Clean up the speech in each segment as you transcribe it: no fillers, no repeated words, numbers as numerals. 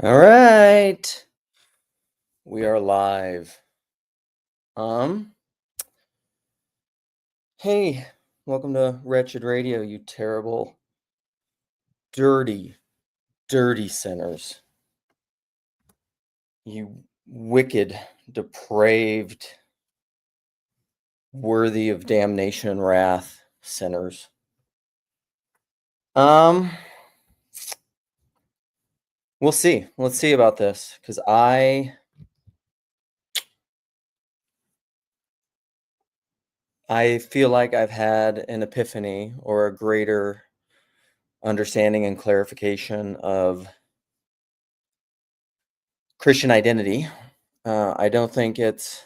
All right. We are live. Um, hey, welcome to Wretched Radio, you terrible, dirty, dirty sinners. You wicked, depraved, worthy of damnation and wrath sinners. Um, we'll see. Let's see about this because I feel like I've had an epiphany or a greater understanding and clarification of Christian identity. I don't think it's,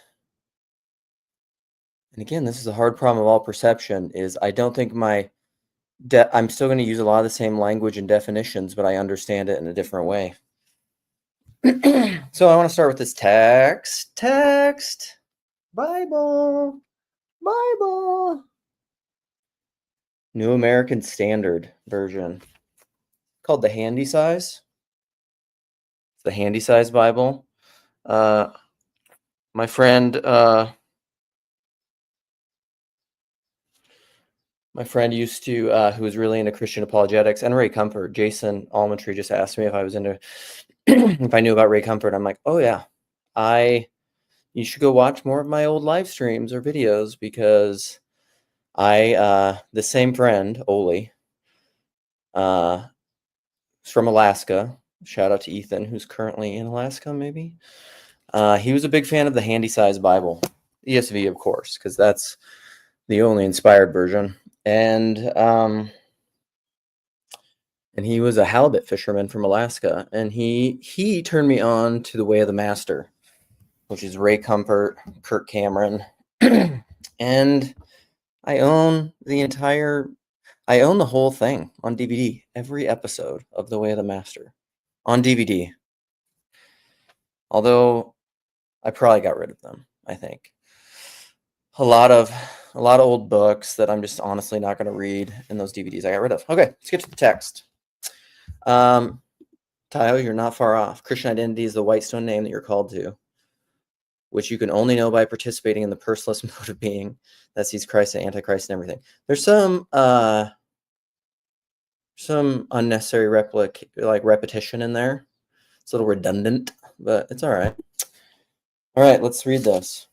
and again, this is a hard problem of all perception, is I don't think I'm still going to use a lot of the same language and definitions, but I understand it in a different way. So I want to start with this text, Bible, New American Standard Version, called the Handy Size. It's the Handy Size Bible. My friend used to, who was really into Christian apologetics and Ray Comfort, Jason Almontree, just asked me if I was into, if I knew about Ray Comfort. I'm like, oh yeah, you should go watch more of my old live streams or videos because the same friend, Oli, is from Alaska. Shout out to Ethan, who's currently in Alaska, maybe. He was a big fan of the Handy Size Bible, ESV, of course, because that's the only inspired version. And he was a halibut fisherman from Alaska, and he turned me on to the Way of the Master, which is Ray Comfort, Kirk Cameron, and I own the whole thing on DVD, every episode of The Way of the Master on DVD. Although I probably got rid of them, I think. A lot of old books that I'm just honestly not going to read in those DVDs I got rid of. Okay, let's get to the text. Tayo, you're not far off. Christian identity is the Whitestone name that you're called to, which you can only know by participating in the personless mode of being that sees Christ and Antichrist and everything. There's some unnecessary repetition in there. It's a little redundant, but it's all right. All right, let's read this.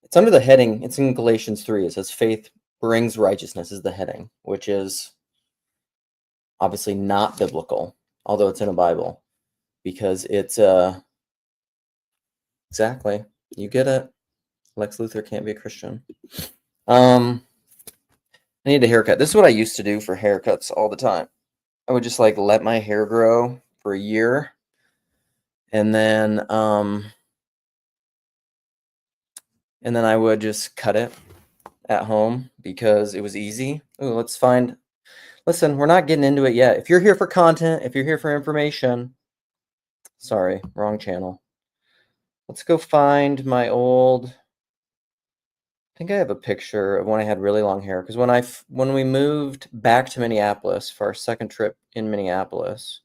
It's under the heading, it's in Galatians 3. It says, faith brings righteousness is the heading, which is obviously not biblical, although it's in a Bible, because it's, exactly, you get it. Lex Luthor can't be a Christian. I need a haircut. This is what I used to do for haircuts all the time. I would just let my hair grow for a year, and then I would just cut it at home because it was easy. Ooh, listen, we're not getting into it yet. If you're here for content, if you're here for information, sorry, wrong channel. Let's go find my old, I think I have a picture of when I had really long hair, because when we moved back to Minneapolis for our second trip in Minneapolis,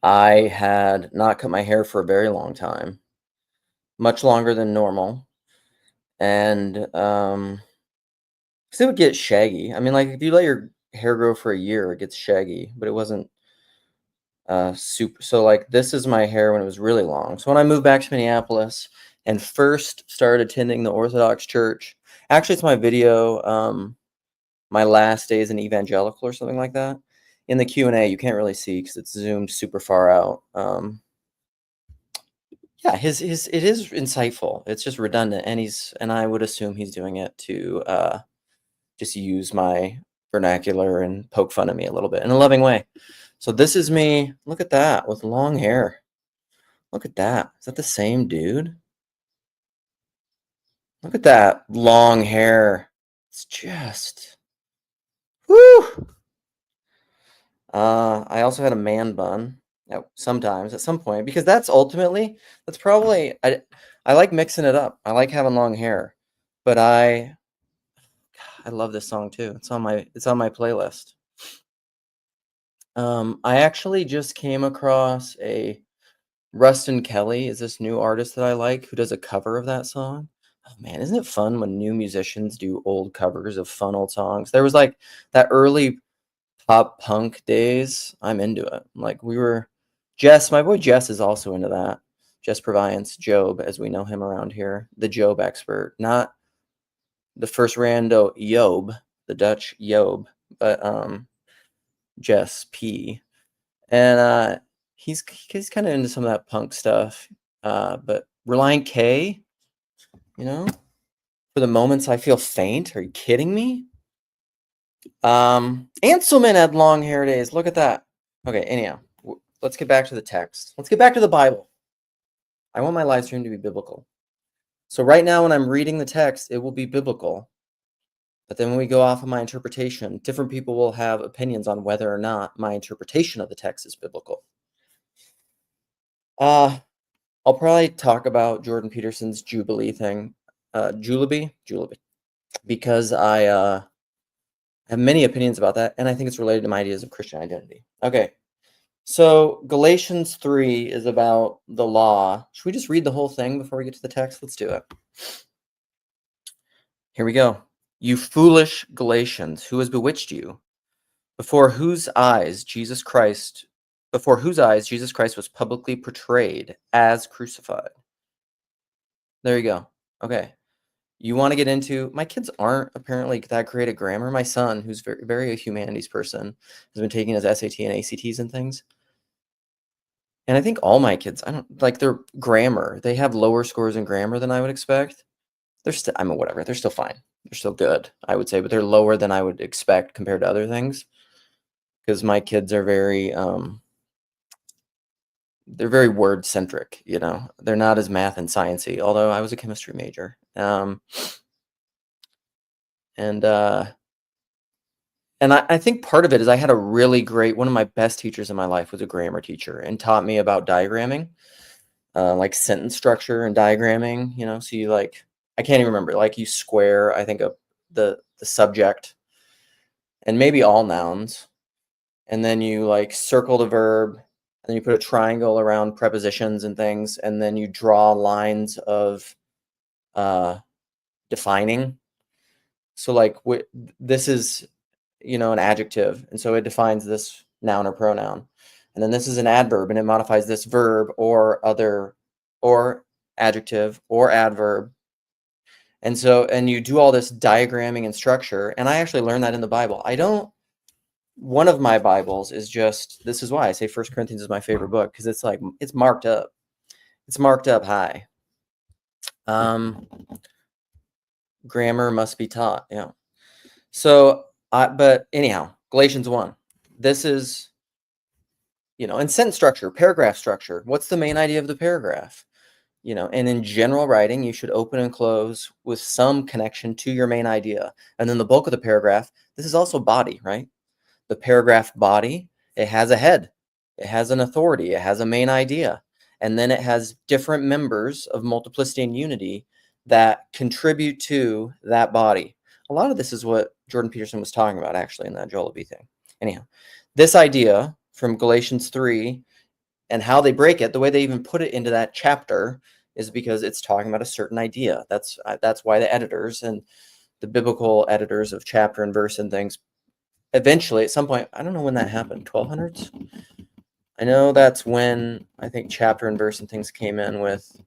I had not cut my hair for a very long time, much longer than normal, and because it would get shaggy. I mean, if you let your hair grow for a year, it gets shaggy, but it wasn't super. So this is my hair when it was really long. So when I moved back to Minneapolis and first started attending the Orthodox Church, actually it's my video, my last days in evangelical or something like that. In the Q&A, you can't really see because it's zoomed super far out. Yeah, it is insightful. It's just redundant, and I would assume he's doing it to just use my vernacular and poke fun at me a little bit in a loving way. So this is me. Look at that with long hair. Look at that. Is that the same dude? Look at that long hair. It's just, whoo. I also had a man bun sometimes at some point, because that's probably, I like mixing it up. I like having long hair, but I love this song too. It's on my playlist. I actually just came across a Rustin Kelly is this new artist that I like who does a cover of that song. Oh man, isn't it fun when new musicians do old covers of fun old songs? There was like that early pop punk days. I'm into it. Like Jess, my boy Jess is also into that. Jess Proviance, Job, as we know him around here, the Job expert, not the first rando Job, the Dutch Job, but Jess P. And he's kind of into some of that punk stuff. But Reliant K, for the moments I feel faint. Are you kidding me? Anselman had long hair days. Look at that. Okay, anyhow, let's get back to the text. Let's get back to the Bible. I want my live stream to be biblical. So right now when I'm reading the text, it will be biblical. But then when we go off of my interpretation, different people will have opinions on whether or not my interpretation of the text is biblical. I'll probably talk about Jordan Peterson's Jubilee thing, Jubilee, because I have many opinions about that, and I think it's related to my ideas of Christian identity. Okay, so Galatians 3 is about the law. Should we just read the whole thing before we get to the text? Let's do it. Here we go. You foolish Galatians, who has bewitched you? Before whose eyes Jesus Christ was publicly portrayed as crucified. There you go. Okay. You want to get into, my kids aren't apparently that great at grammar. My son, who's very, very a humanities person, has been taking his SAT and ACTs and things. And I think all my kids, I don't like their grammar. They have lower scores in grammar than I would expect. They're still, whatever. They're still fine. They're still good, I would say, but they're lower than I would expect compared to other things. Because my kids are very, they're very word centric, they're not as math and sciencey, although I was a chemistry major. And I think part of it is I had a really great, one of my best teachers in my life was a grammar teacher and taught me about diagramming, like sentence structure and diagramming, so you I can't even remember, like you square, I think, the subject and maybe all nouns. And then you circle the verb, and then you put a triangle around prepositions and things, and then you draw lines of defining. So this is, an adjective, and so it defines this noun or pronoun. And then this is an adverb, and it modifies this verb or adjective or adverb. And you do all this diagramming and structure. And I actually learned that in the Bible. One of my Bibles is just, this is why I say 1 Corinthians is my favorite book, because it's it's marked up. It's marked up high. Grammar must be taught. Yeah. So, but anyhow, Galatians 1. This is, in sentence structure, paragraph structure. What's the main idea of the paragraph? And in general writing, you should open and close with some connection to your main idea. And then the bulk of the paragraph, this is also body, right? The paragraph body, it has a head, it has an authority, it has a main idea, and then it has different members of multiplicity and unity that contribute to that body. A lot of this is what Jordan Peterson was talking about actually in that Jollibee thing. Anyhow, this idea from Galatians 3 and how they break it, the way they even put it into that chapter is because it's talking about a certain idea. That's why the editors and the biblical editors of chapter and verse and things eventually, at some point, I don't know when that happened, 1200s? I know that's when I think chapter and verse and things came in with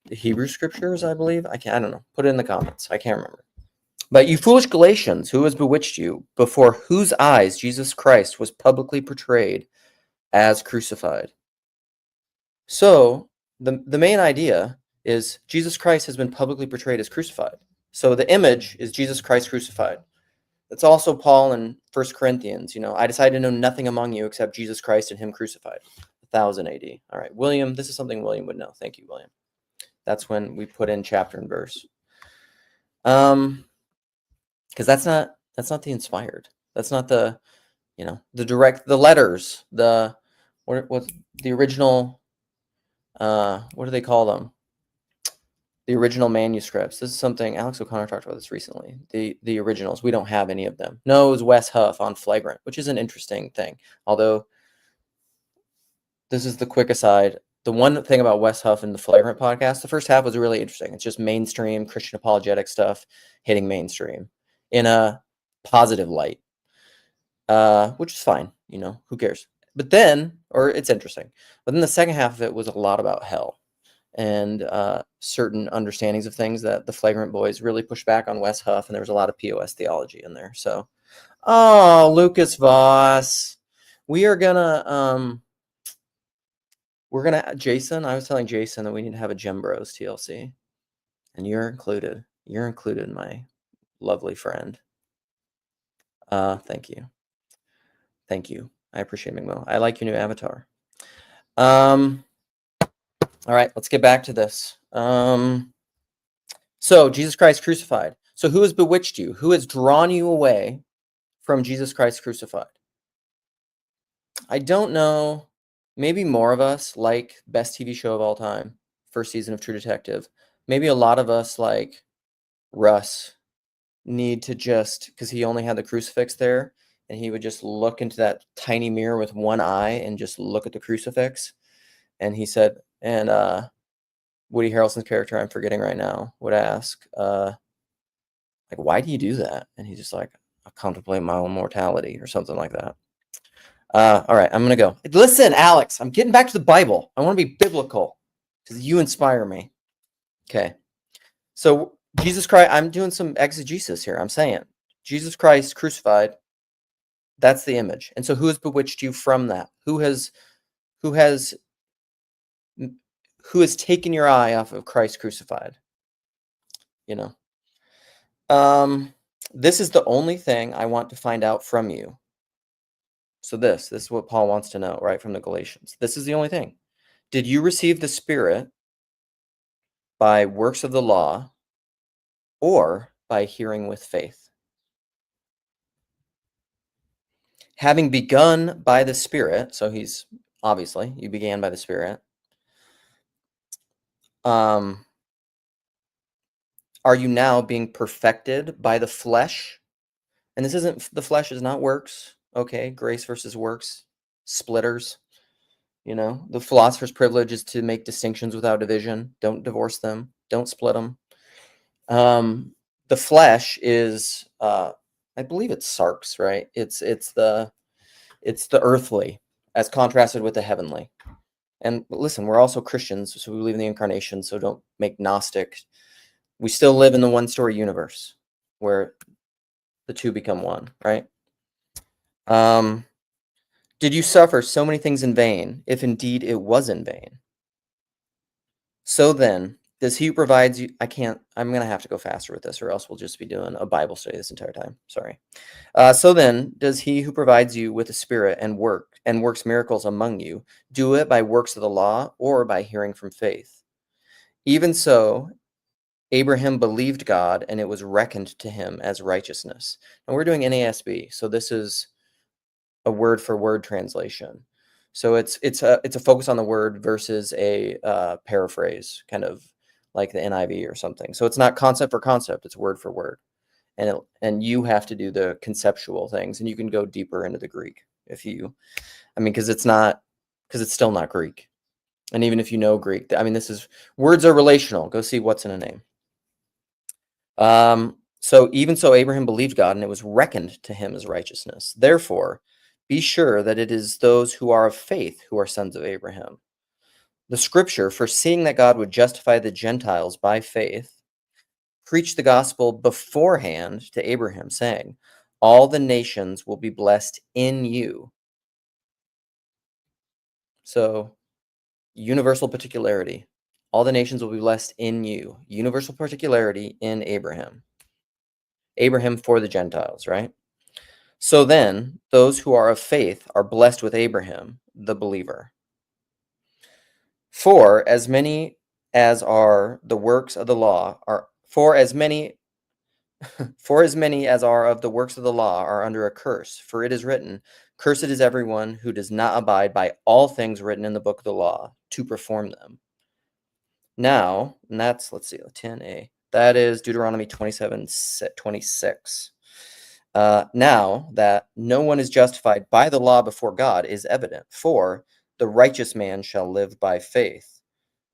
the Hebrew scriptures, I believe. I don't know. Put it in the comments. I can't remember. But you foolish Galatians, who has bewitched you, before whose eyes Jesus Christ was publicly portrayed as crucified. So the main idea is Jesus Christ has been publicly portrayed as crucified. So the image is Jesus Christ crucified. That's also Paul in 1 Corinthians. I decided to know nothing among you except Jesus Christ and him crucified. 1000 AD. All right, William, this is something William would know. Thank you, William. That's when we put in chapter and verse. Because that's not the inspired. That's not the, the direct, the letters, what the original, what do they call them? The original manuscripts. This is something Alex O'Connor talked about this recently. The originals. We don't have any of them. No, it was Wes Huff on Flagrant, which is an interesting thing. Although, this is the quick aside. The one thing about Wes Huff and the Flagrant podcast, the first half was really interesting. It's just mainstream Christian apologetic stuff hitting mainstream in a positive light, which is fine. You know, who cares? But then, or it's interesting. But then the second half of it was a lot about hell and certain understandings of things that the Flagrant boys really pushed back on Wes Huff, and there was a lot of POS theology in there. So, oh, Lucas Voss, we're gonna Jason. I was telling Jason that we need to have a Gem Bros TLC, and you're included. You're included, my lovely friend. Thank you. Thank you. I appreciate McMo. I like your new avatar. All right, let's get back to this. So Jesus Christ crucified. So who has bewitched you? Who has drawn you away from Jesus Christ crucified? I don't know. Maybe more of us like best TV show of all time, first season of True Detective. Maybe a lot of us like Russ need to just, because he only had the crucifix there, and he would just look into that tiny mirror with one eye and just look at the crucifix. And he said, and Woody Harrelson's character, I'm forgetting right now, would ask, like, why do you do that? And he's just like, I contemplate my own mortality or something like that. All right, I'm going to go. Listen, Alex, I'm getting back to the Bible. I want to be biblical because you inspire me. Okay. So Jesus Christ, I'm doing some exegesis here. I'm saying Jesus Christ crucified, that's the image. And so who has bewitched you from that? Who has taken your eye off of Christ crucified? You know, this is the only thing I want to find out from you. So this is what Paul wants to know, right, from the Galatians. This is the only thing. Did you receive the Spirit by works of the law or by hearing with faith? Having begun by the Spirit, so he's obviously, you began by the Spirit. Are you now being perfected by the flesh? And this isn't, the flesh is not works. Okay, grace versus works, splitters. You know, the philosopher's privilege is to make distinctions without division. Don't divorce them. Don't split them. The flesh is, I believe it's sarx, right? It's the earthly as contrasted with the heavenly. And listen, we're also Christians, so we believe in the incarnation. So don't make Gnostic. We still live in the one-story universe where the two become one, right? Did you suffer so many things in vain, if indeed it was in vain? So then, does he who provides you, I'm going to have to go faster with this, or else we'll just be doing a Bible study this entire time. Sorry. So then, does he who provides you with the Spirit and works miracles among you, do it by works of the law or by hearing from faith? Even so, Abraham believed God, and it was reckoned to him as righteousness. And we're doing NASB, so this is a word-for-word translation. So it's a focus on the word versus a paraphrase, kind of like the NIV or something. So it's not concept for concept; it's word for word, and you have to do the conceptual things, and you can go deeper into the Greek if you, because it's still not Greek, and even if you know Greek, words are relational. Go see what's in a name. So even so, Abraham believed God, and it was reckoned to him as righteousness. Therefore, be sure that it is those who are of faith who are sons of Abraham. The scripture, foreseeing that God would justify the Gentiles by faith, preached the gospel beforehand to Abraham, saying, all the nations will be blessed in you. So, universal particularity. All the nations will be blessed in you. Universal particularity in Abraham. Abraham for the Gentiles, right? So then, those who are of faith are blessed with Abraham, the believer. For as many as are the works of the law are as many as are of the works of the law are under a curse. For it is written, cursed is everyone who does not abide by all things written in the book of the law to perform them. Now, and that's, let's see, 10a. That is Deuteronomy 27:26. Now that no one is justified by the law before God is evident, for the righteous man shall live by faith,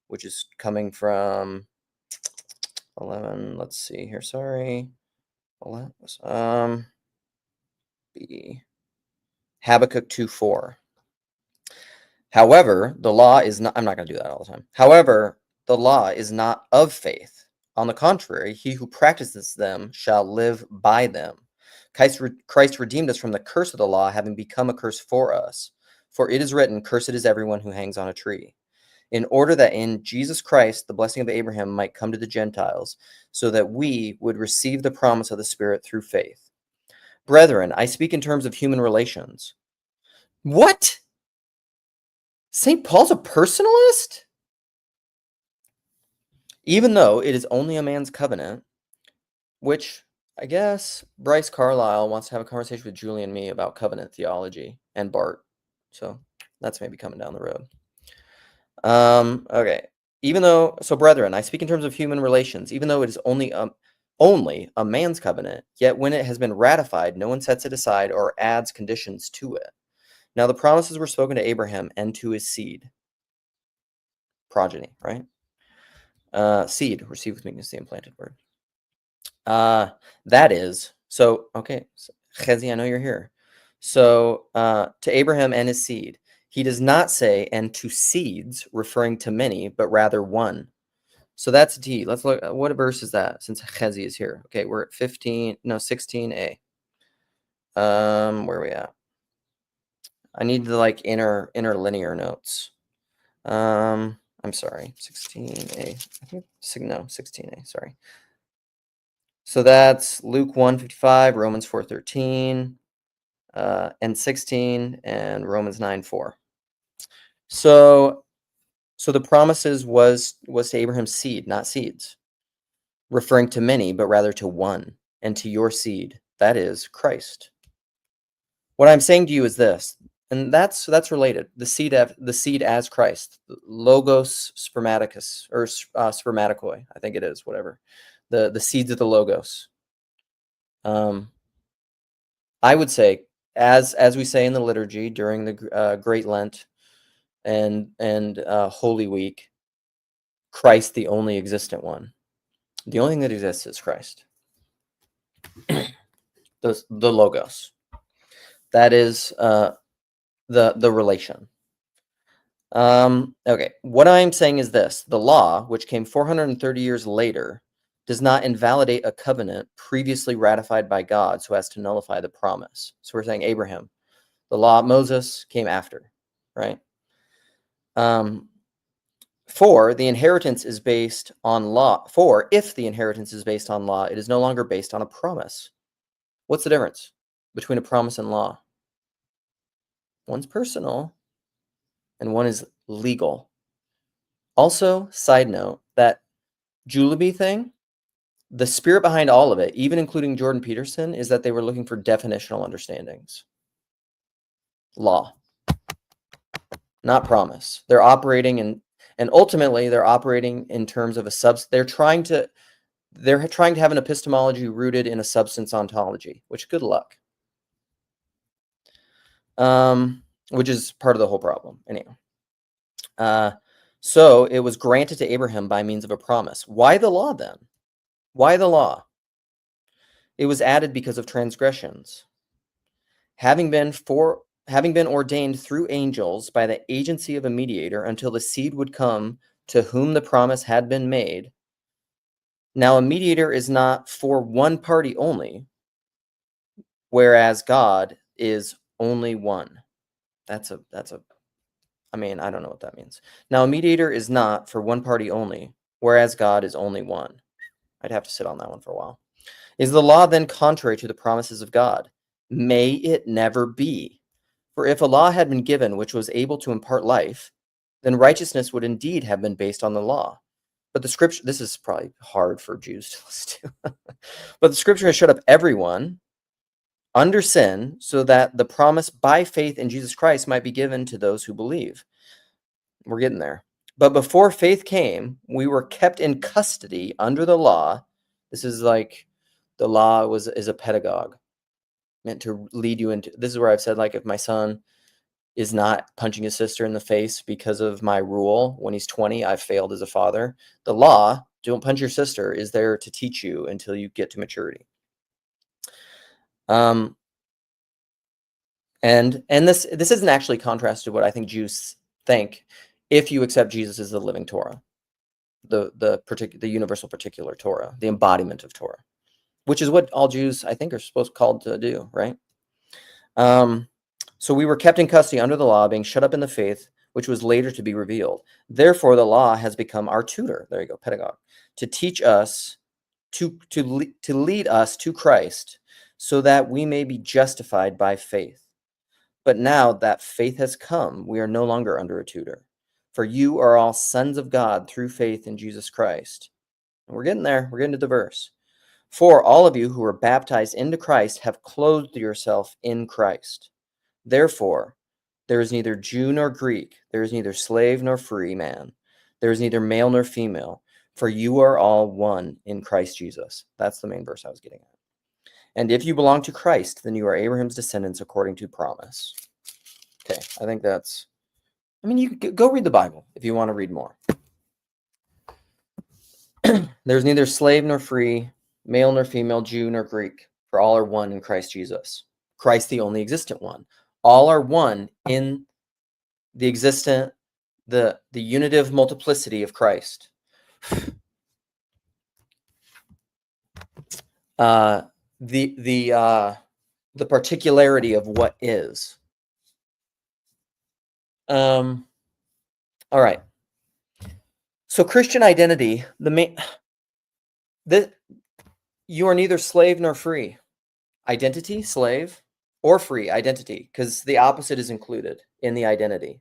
which is coming from 11. Let's see here. Sorry. 11, B. Habakkuk 2:4. However, the law is not, I'm not going to do that all the time. However, the law is not of faith. On the contrary, he who practices them shall live by them. Christ redeemed us from the curse of the law, having become a curse for us. For it is written, cursed is everyone who hangs on a tree, in order that in Jesus Christ the blessing of Abraham might come to the Gentiles, so that we would receive the promise of the Spirit through faith. Brethren, I speak in terms of human relations. What? St. Paul's a personalist? Even though it is only a man's covenant, which I guess Bryce Carlisle wants to have a conversation with Julie and me about covenant theology, and Bart. So that's maybe coming down the road. Okay. Brethren, I speak in terms of human relations, even though it is only a man's covenant, yet when it has been ratified, no one sets it aside or adds conditions to it. Now the promises were spoken to Abraham and to his seed. Progeny, right? Seed, receive with meekness the implanted word. That is, so, okay, Chezi, I know you're here. So, to Abraham and his seed, he does not say, and to seeds, referring to many, but rather one. So that's D. Let's look, what verse is that, since Chezi is here? Okay, we're at 16a. Where are we at? I need the, like, interlinear notes. I'm sorry, 16a. I think, no, 16a, sorry. So that's Luke 1:55, Romans 4:13, and 16, and Romans 9:4. So the promises was to Abraham's seed, not seeds, referring to many, but rather to one, and to your seed, that is Christ. What I'm saying to you is this, and that's related. The seed as Christ, logos spermaticus, or spermaticoi, I think it is, whatever. The seeds of the logos. I would say, as we say in the liturgy during the Great Lent and Holy Week, Christ, the only existent one. The only thing that exists is Christ. The logos. That is the relation. Okay, what I'm saying is this: the law, which came 430 years later, does not invalidate a covenant previously ratified by God so as to nullify the promise. So we're saying Abraham. The law of Moses came after, right? For the inheritance is based on law. For if the inheritance is based on law, it is no longer based on a promise. What's the difference between a promise and law? One's personal and one is legal. Also, side note, that Juleby thing, the spirit behind all of it, even including Jordan Peterson, is that they were looking for definitional understandings. Law, not promise. They're operating and ultimately they're operating in terms of they're trying to have an epistemology rooted in a substance ontology, which good luck. Which is part of the whole problem. Anyhow. So it was granted to Abraham by means of a promise. Why the law then? Why the law? It was added because of transgressions. Having been ordained through angels by the agency of a mediator until the seed would come to whom the promise had been made. Now a mediator is not for one party only, whereas God is only one. I mean, I don't know what that means. Now a mediator is not for one party only, whereas God is only one. I'd have to sit on that one for a while. Is the law then contrary to the promises of God? May it never be. For if a law had been given which was able to impart life, then righteousness would indeed have been based on the law. But the scripture, this is probably hard for Jews to listen to, but the scripture has shut up everyone under sin so that the promise by faith in Jesus Christ might be given to those who believe. We're getting there. But before faith came, we were kept in custody under the law. This is like the law is a pedagogue meant to lead you into. This is where I've said, like, if my son is not punching his sister in the face because of my rule when he's 20, I've failed as a father. The law, don't punch your sister, is there to teach you until you get to maturity. And this isn't actually contrast to what I think Jews think if you accept Jesus as the living Torah, the universal particular Torah, the embodiment of Torah, which is what all Jews, I think, are called to do, right? So we were kept in custody under the law, being shut up in the faith, which was later to be revealed. Therefore, the law has become our tutor. There you go, pedagogue, to teach us, to lead us to Christ, so that we may be justified by faith. But now that faith has come, we are no longer under a tutor. For you are all sons of God through faith in Jesus Christ. And we're getting there. We're getting to the verse. For all of you who are baptized into Christ have clothed yourself in Christ. Therefore, there is neither Jew nor Greek, there is neither slave nor free man, there is neither male nor female, for you are all one in Christ Jesus. That's the main verse I was getting at. And if you belong to Christ, then you are Abraham's descendants according to promise. Okay, I think that's, you can go read the Bible if you want to read more. There's neither slave nor free, male nor female, Jew nor Greek, for all are one in Christ Jesus. Christ, the only existent one. All are one in the existent, the unitive multiplicity of Christ. The particularity of what is. All right. So Christian identity, you are neither slave nor free. Identity, slave, or free, identity, because the opposite is included in the identity.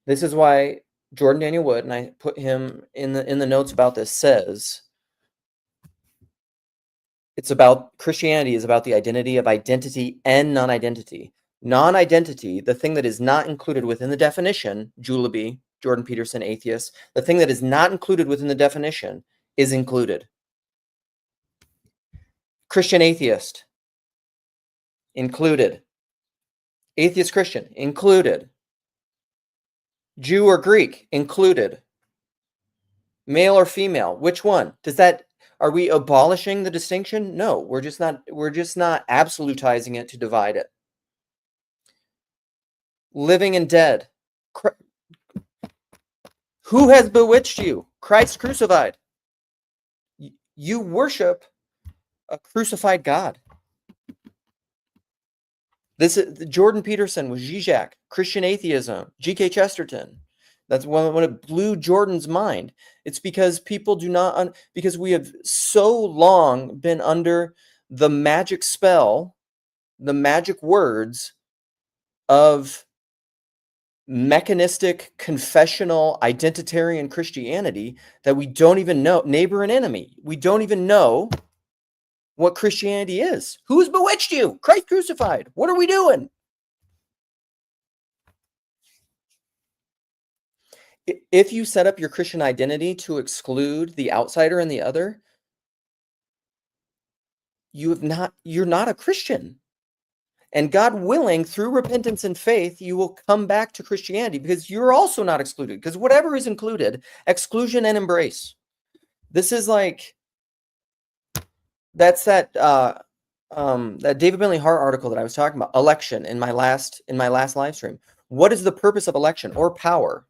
This is why Jordan Daniel Wood, and I put him in the notes about this, says it's about Christianity is about the identity of identity and non-identity. Non-identity, the thing that is not included within the definition, Julebi, Jordan Peterson, atheist, the thing that is not included within the definition is included. Christian atheist, included. Atheist Christian, included. Jew or Greek, included. Male or female, which one? Are we abolishing the distinction? No, we're just not absolutizing it to divide it. Living and dead. Who has bewitched you? Christ crucified. You worship a crucified God. This is Jordan Peterson with Zizek, Christian atheism, G.K. Chesterton. That's when it blew Jordan's mind. It's because people do not, because we have so long been under the magic spell, the magic words of mechanistic, confessional, identitarian Christianity that we don't even know, neighbor and enemy. We don't even know what Christianity is. Who's bewitched you? Christ crucified. What are we doing? If you set up your Christian identity to exclude the outsider and the other, you're not a Christian. And God willing, through repentance and faith, you will come back to Christianity because you're also not excluded. Because whatever is included, exclusion and embrace. This is like, that's that David Bentley Hart article that I was talking about, election, in my last live stream. What is the purpose of election or power?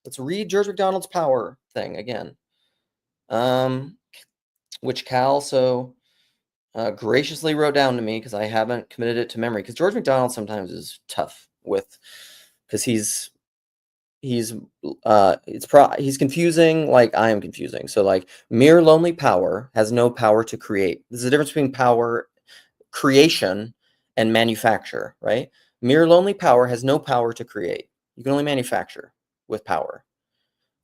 Let's read George MacDonald's power thing again, which Cal so graciously wrote down to me because I haven't committed it to memory. Because George MacDonald sometimes is tough because he's confusing like I am confusing. So like mere lonely power has no power to create. There's a difference between power creation and manufacture, right? Mere lonely power has no power to create. You can only manufacture with power.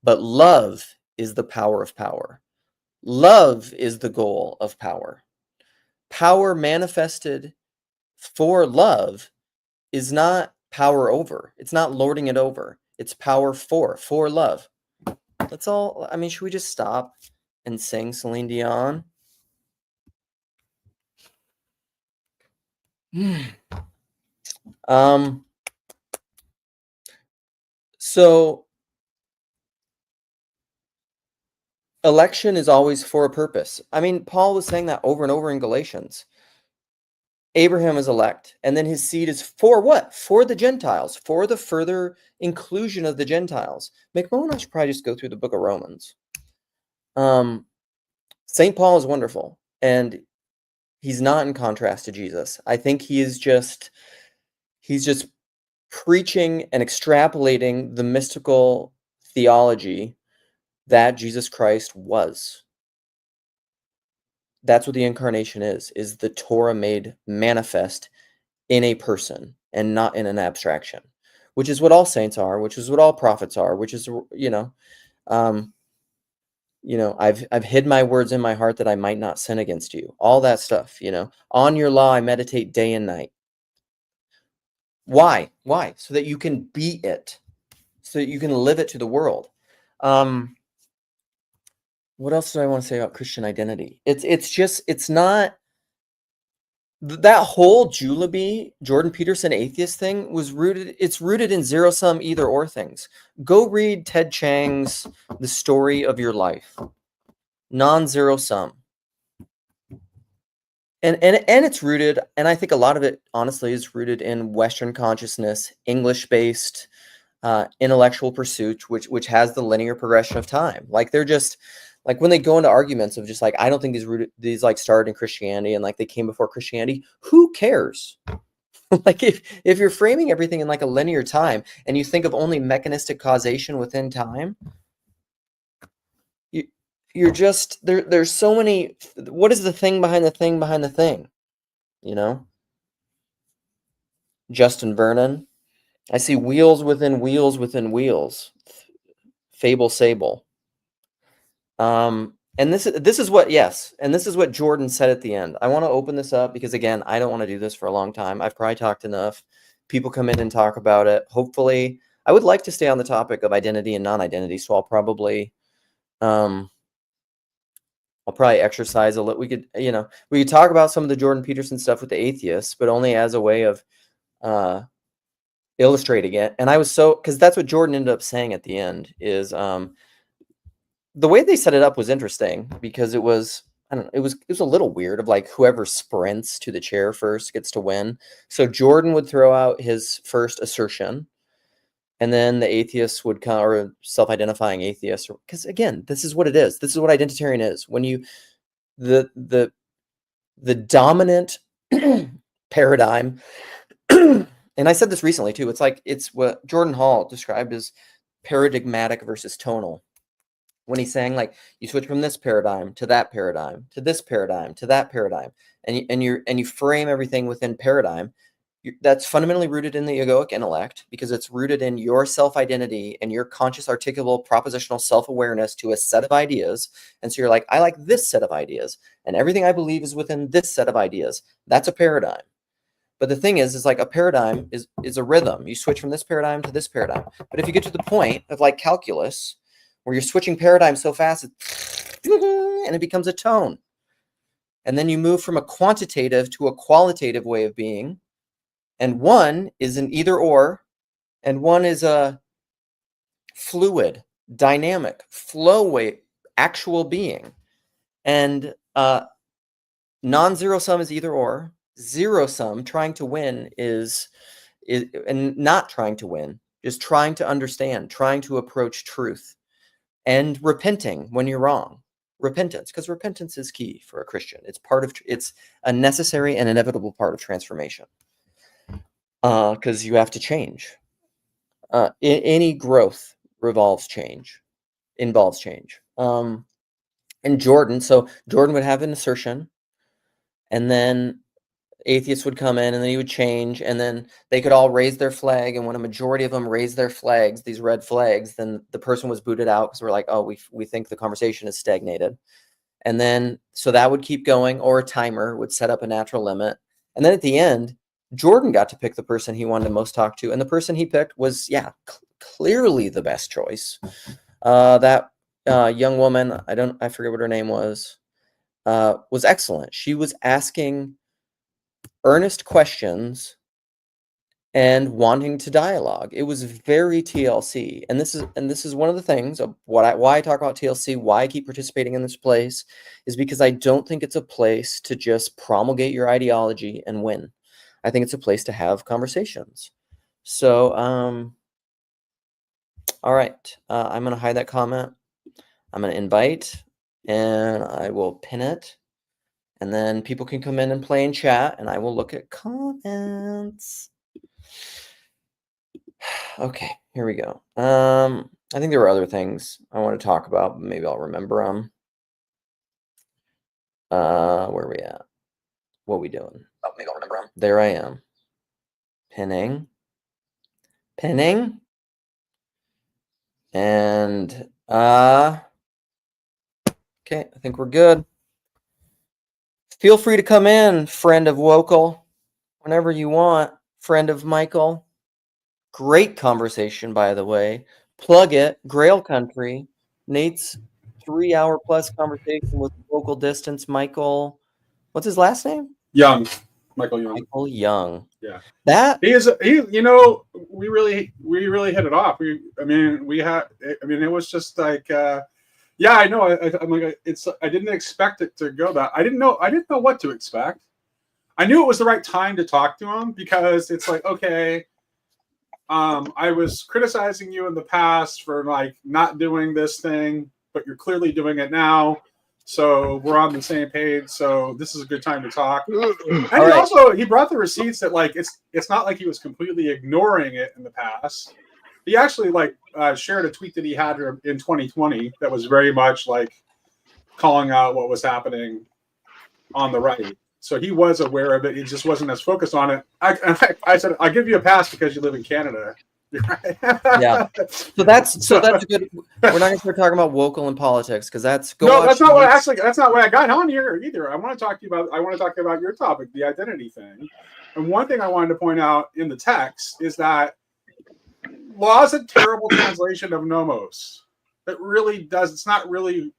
But love is the power of power. Love is the goal of power. Power manifested for love is not power over. It's not lording it over. It's power for love. Let's all, I mean, should we just stop and sing Celine Dion? So election is always for a purpose. I mean, Paul was saying that over and over in Galatians. Abraham is elect, and then his seed is for what? For the Gentiles, for the further inclusion of the Gentiles. McMillan, I should probably just go through the book of Romans. St. Paul is wonderful, and he's not in contrast to Jesus. I think he's just preaching and extrapolating the mystical theology that Jesus Christ was. That's what the incarnation is the Torah made manifest in a person and not in an abstraction, which is what all saints are, which is what all prophets are, which is, I've hid my words in my heart that I might not sin against you. All that stuff, on your law, I meditate day and night. Why? So that you can be it, so that you can live it to the world. What else do I want to say about Christian identity? It's not that whole Juleby, Jordan Peterson atheist thing it's rooted in zero-sum either-or things. Go read Ted Chiang's The Story of Your Life. Non-zero sum. And it's rooted, and I think a lot of it, honestly, is rooted in Western consciousness, English-based intellectual pursuit, which has the linear progression of time. Like they're just like when they go into arguments of just like, I don't think these like started in Christianity and like they came before Christianity. Who cares? Like if you're framing everything in like a linear time and you think of only mechanistic causation within time, you're just there's so many. What is the thing behind the thing behind the thing? Justin Vernon. I see wheels within wheels within wheels. Fable Sable. And this is what, yes, and this is what Jordan said at the end. I want to open this up because, again, I don't want to do this for a long time. I've probably talked enough. People come in and talk about it. Hopefully, I would like to stay on the topic of identity and non-identity, so I'll probably exercise a little. We could talk about some of the Jordan Peterson stuff with the atheists, but only as a way of illustrating it. And I was because that's what Jordan ended up saying at the end is the way they set it up was interesting because it was it was a little weird of like whoever sprints to the chair first gets to win. So Jordan would throw out his first assertion, and then the atheists would come, or self-identifying atheists, because again, this is what it is. This is what identitarian is. When you the dominant paradigm, and I said this recently too. It's what Jordan Hall described as paradigmatic versus tonal. When he's saying like you switch from this paradigm to that paradigm to this paradigm to that paradigm, and you frame everything within paradigm, that's fundamentally rooted in the egoic intellect because it's rooted in your self-identity and your conscious articulable propositional self-awareness to a set of ideas. And so you're like, I like this set of ideas, and everything I believe is within this set of ideas. That's a paradigm. But the thing is like a paradigm is a rhythm. You switch from this paradigm to this paradigm. But if you get to the point of like calculus, where you're switching paradigms so fast, and it becomes a tone. And then you move from a quantitative to a qualitative way of being. And one is an either or, and one is a fluid, dynamic, flow way, actual being. And non-zero sum is either or. Zero sum, trying to win is and not trying to win, just trying to understand, trying to approach truth. And repenting when you're wrong. Repentance, because repentance is key for a Christian. It's a necessary and inevitable part of transformation. Because you have to change. Any growth involves change. And Jordan would have an assertion, and then atheists would come in, and then he would change, and then they could all raise their flag, and when a majority of them raised their flags, these red flags, then the person was booted out because we're like, oh, we think the conversation is stagnated. And then so that would keep going, or a timer would set up a natural limit. And then at the end, Jordan got to pick the person he wanted to most talk to, and the person he picked was clearly the best choice. That young woman, I forget what her name was excellent. She was asking earnest questions and wanting to dialogue. It was very TLC, and this is one of the things of why I talk about TLC, why I keep participating in this place, is because I don't think it's a place to just promulgate your ideology and win. I think it's a place to have conversations. So, all right, I'm going to hide that comment. I'm going to invite, and I will pin it, and then people can come in and play and chat, and I will look at comments. Okay, here we go. I think there were other things I want to talk about, but maybe I'll remember them. Where are we at? What are we doing? Oh, maybe I'll remember them. There I am. Pinning. And okay, I think we're good. Feel free to come in, friend of Wokel, whenever you want, friend of Michael. Great conversation, by the way. Plug it, Grail Country. Nate's 3-hour plus conversation with Local Distance Michael. What's his last name? Young. Michael Young. Michael Young. Yeah. That he you know, we really hit it off. It was just like yeah, I know. I'm like, I didn't expect it to go that. I didn't know what to expect. I knew it was the right time to talk to him because it's like, okay, I was criticizing you in the past for like not doing this thing, but you're clearly doing it now. So we're on the same page. So this is a good time to talk. And he brought the receipts that like it's not like he was completely ignoring it in the past. He actually shared a tweet that he had in 2020 that was very much like calling out what was happening on the right. So he was aware of it. He just wasn't as focused on it. I said, I'll give you a pass because you live in Canada. Yeah. So that's a good. We're not going to start talking about Wokel and politics because that's that's not why I got on here either. I want to talk about your topic, the identity thing. And one thing I wanted to point out in the text is that law is a terrible translation of nomos. It really does. That's not really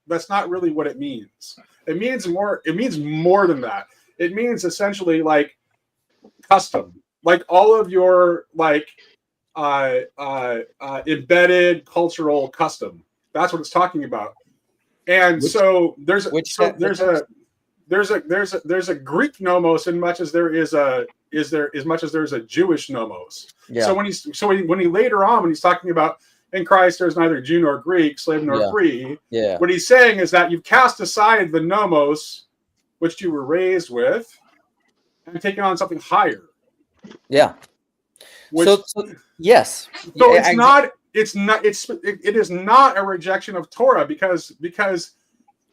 what it means. It means more than that. It means essentially like custom, like all of your like embedded cultural custom. That's what it's talking about. And there's a Greek nomos in much as there's a Jewish nomos. Yeah. So when he later on when he's talking about in Christ there's neither Jew nor Greek, slave nor free. Yeah. What he's saying is that you've cast aside the nomos which you were raised with, and taking on something higher. Yeah. Yes. So it is not a rejection of Torah because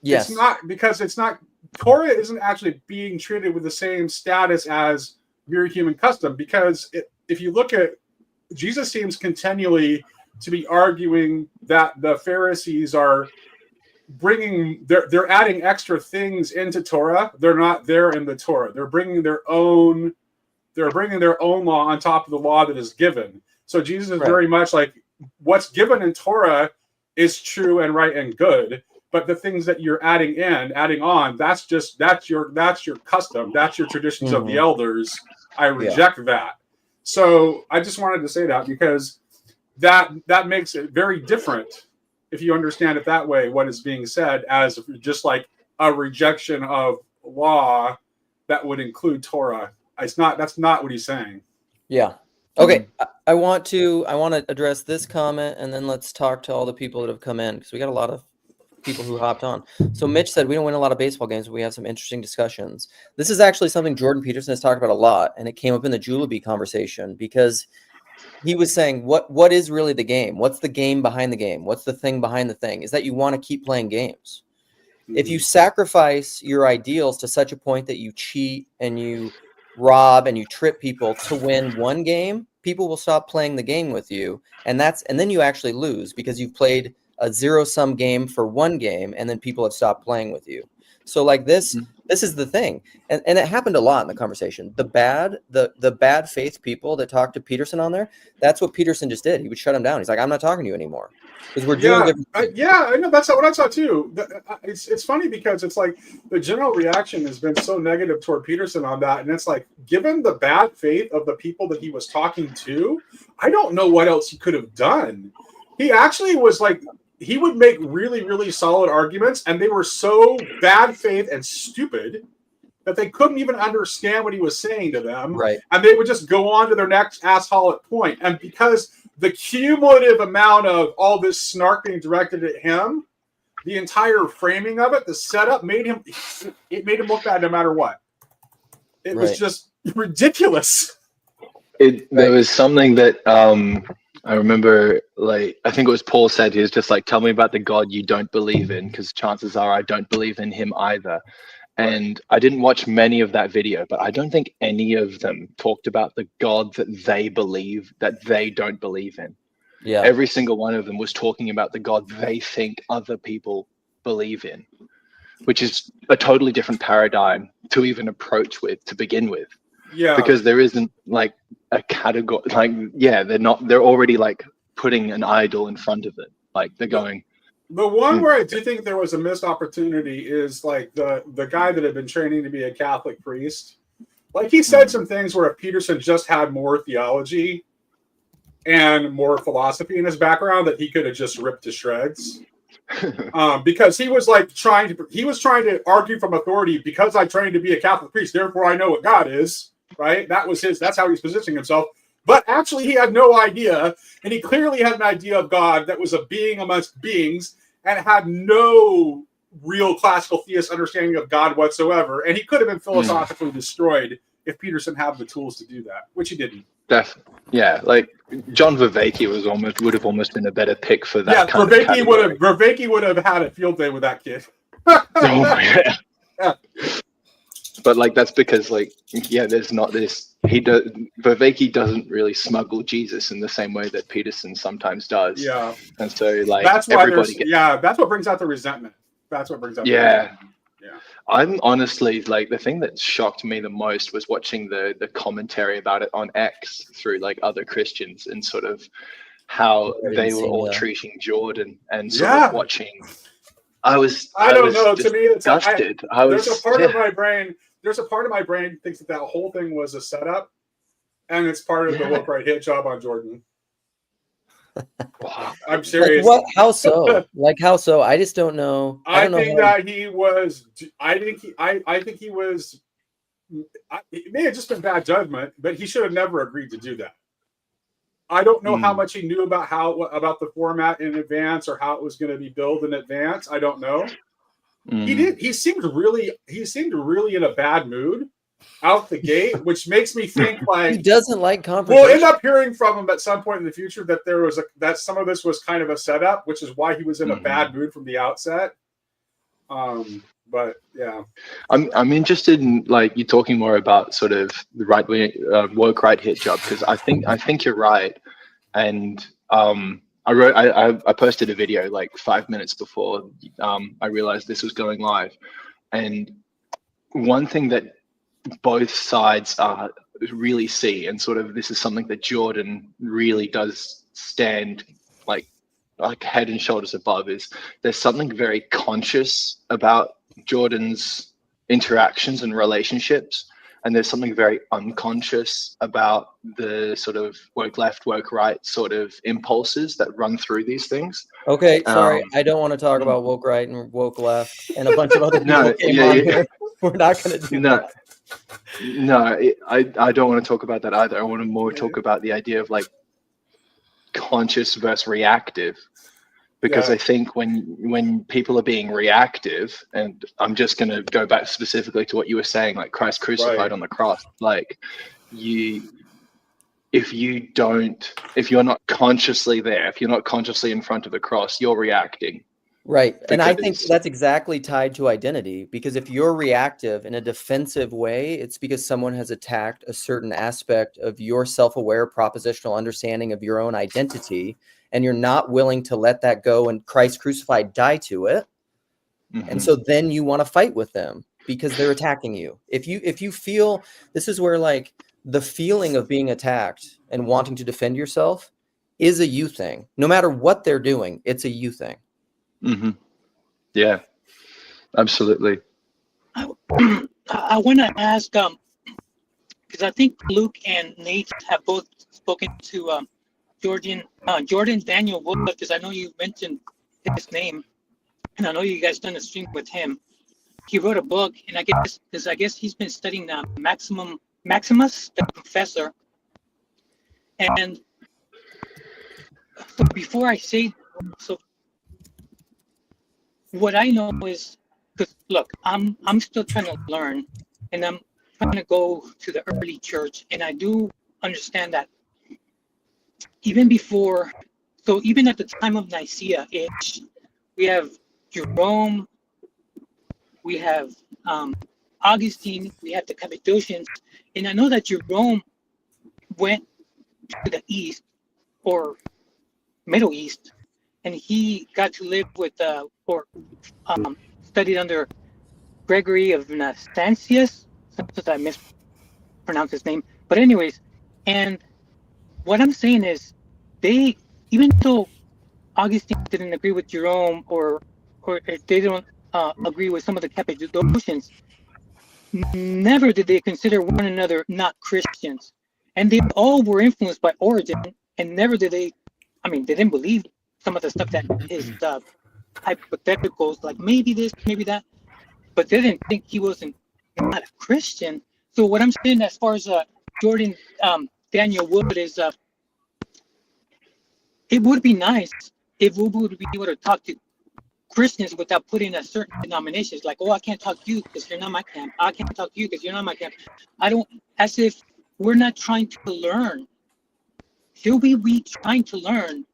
yes. It's not Torah isn't actually being treated with the same status as mere human custom because if you look at Jesus seems continually to be arguing that the Pharisees are they're adding extra things into Torah. They're not there in the Torah. They're bringing their own law on top of the law that is given. So Jesus is very much like what's given in Torah is true and right and good, but the things that you're adding on, that's your custom, that's your traditions of the elders. I reject that. So I just wanted to say that because that makes it very different. If you understand it that way, what is being said as just like a rejection of law that would include Torah. That's not what he's saying. Yeah. Okay. I want to address this comment and then let's talk to all the people that have come in because we got a lot of people who hopped on. So Mitch said we don't win a lot of baseball games, but we have some interesting discussions. This is actually something Jordan Peterson has talked about a lot, and it came up in the Juleby conversation because he was saying, what is really the game? What's the game behind the game? What's the thing behind the thing? Is that you want to keep playing games. Mm-hmm. If you sacrifice your ideals to such a point that you cheat and you rob and you trip people to win one game, people will stop playing the game with you. And then you actually lose because you've played a zero-sum game for one game and then people have stopped playing with you. So like this is the thing. And it happened a lot in the conversation. The bad faith people that talked to Peterson on there, that's what Peterson just did. He would shut him down. He's like, I'm not talking to you anymore. Because we're doing different things. I know, that's what I saw too. It's funny because it's like the general reaction has been so negative toward Peterson on that, and it's like, given the bad faith of the people that he was talking to, I don't know what else he could have done. He actually was like, he would make really, really solid arguments, and they were so bad faith and stupid that they couldn't even understand what he was saying to them. Right. And they would just go on to their next asshole point. And because the cumulative amount of all this snark being directed at him, the entire framing of it, the setup made him look bad no matter what. It was just ridiculous. There was something that I remember, like, I think it was Paul said, he was just like, tell me about the God you don't believe in, because chances are I don't believe in him either. And I didn't watch many of that video, but I don't think any of them talked about the God that they believe that they don't believe in. Yeah. Every single one of them was talking about the God they think other people believe in, which is a totally different paradigm to even approach with to begin with. Yeah. Because there isn't like a category, like, they're already like putting an idol in front of it. Like they're going. The one where I do think there was a missed opportunity is like the guy that had been training to be a Catholic priest. Like he said some things where if Peterson just had more theology and more philosophy in his background, that he could have just ripped to shreds. Because he was like trying to argue from authority, because I trained to be a Catholic priest, therefore I know what God is, right? That's how he's positioning himself. But actually he had no idea, and he clearly had an idea of God that was a being amongst beings and had no real classical theist understanding of God whatsoever. And he could have been philosophically destroyed if Peterson had the tools to do that, which he didn't. Definitely. Yeah, like John Vervaeke would have almost been a better pick for that. Yeah, Vervaeke would have had a field day with that kid. Yeah. But like that's because there's not this. Vervaeke doesn't really smuggle Jesus in the same way that Peterson sometimes does. Yeah, and so like that's why that's what brings out the resentment. That's what brings out. Yeah. I'm honestly like, the thing that shocked me the most was watching the commentary about it on X through like other Christians, and sort of how they were all treating Jordan, and sort of watching. I don't know. To me, it's disgusted. There's a part of my brain thinks that whole thing was a setup, and it's part of the look right hit job on Jordan. I'm serious. Like what? How so? Like how so? I just don't know. I think he was. It may have just been bad judgment, but he should have never agreed to do that. I don't know how much he knew about the format in advance, or how it was going to be built in advance. I don't know. He seemed really in a bad mood out the gate, which makes me think like he doesn't like confrontation. We'll end up hearing from him at some point in the future that that some of this was kind of a setup, which is why he was in a bad mood from the outset. But yeah, I'm interested in like you talking more about sort of the right wing woke right hit job, because I think you're right, and I posted a video like 5 minutes before I realized this was going live, and one thing that both sides really see, and sort of this is something that Jordan really does stand like head and shoulders above, is there's something very conscious about Jordan's interactions and relationships, and there's something very unconscious about the sort of woke left, woke right sort of impulses that run through these things. Okay, sorry, I don't want to talk about woke right and woke left and a bunch of other people came on here. We're not going to do that. No, I don't want to talk about that either. I want to more talk about the idea of like conscious versus reactive, because I think when people are being reactive, and I'm just going to go back specifically to what you were saying, like Christ crucified on the cross, like if you're not consciously there, if you're not consciously in front of the cross, you're reacting. Right. And I think that's exactly tied to identity, because if you're reactive in a defensive way, it's because someone has attacked a certain aspect of your self-aware propositional understanding of your own identity, and you're not willing to let that go and Christ crucified die to it, And so then you want to fight with them because they're attacking you. If you feel, this is where like the feeling of being attacked and wanting to defend yourself is a you thing. No matter what they're doing, it's a you thing. Yeah, absolutely. I want to ask, because I think Luke and Nate have both spoken to Jordan Daniel Wood, because I know you mentioned his name, and I know you guys done a stream with him. He wrote a book, and I guess he's been studying Maximus, the Confessor. And so before I say, so what I know is, because look, I'm still trying to learn, and I'm trying to go to the early church, and I do understand that even before, so even at the time of Nicaea, we have Jerome, we have Augustine, we have the Cappadocians, and I know that Jerome went to the East or Middle East, and he got to live with studied under Gregory of Nazianzus. Sometimes I mispronounce his name, but anyways, and what I'm saying is, they, even though Augustine didn't agree with Jerome, or they don't agree with some of the Cappadocians, never did they consider one another not Christians, and they all were influenced by Origen, and never did they. I mean, they didn't believe some of the stuff that his hypotheticals, like maybe this, maybe that, but they didn't think he wasn't not a Christian. So what I'm saying, as far as Jordan Daniel Wood, is it would be nice if we would be able to talk to Christians without putting a certain denominations, like, oh, I can't talk to you because you're not my camp. I can't talk to you because you're not my camp. I don't, as if we're not trying to learn. Should we be trying to learn?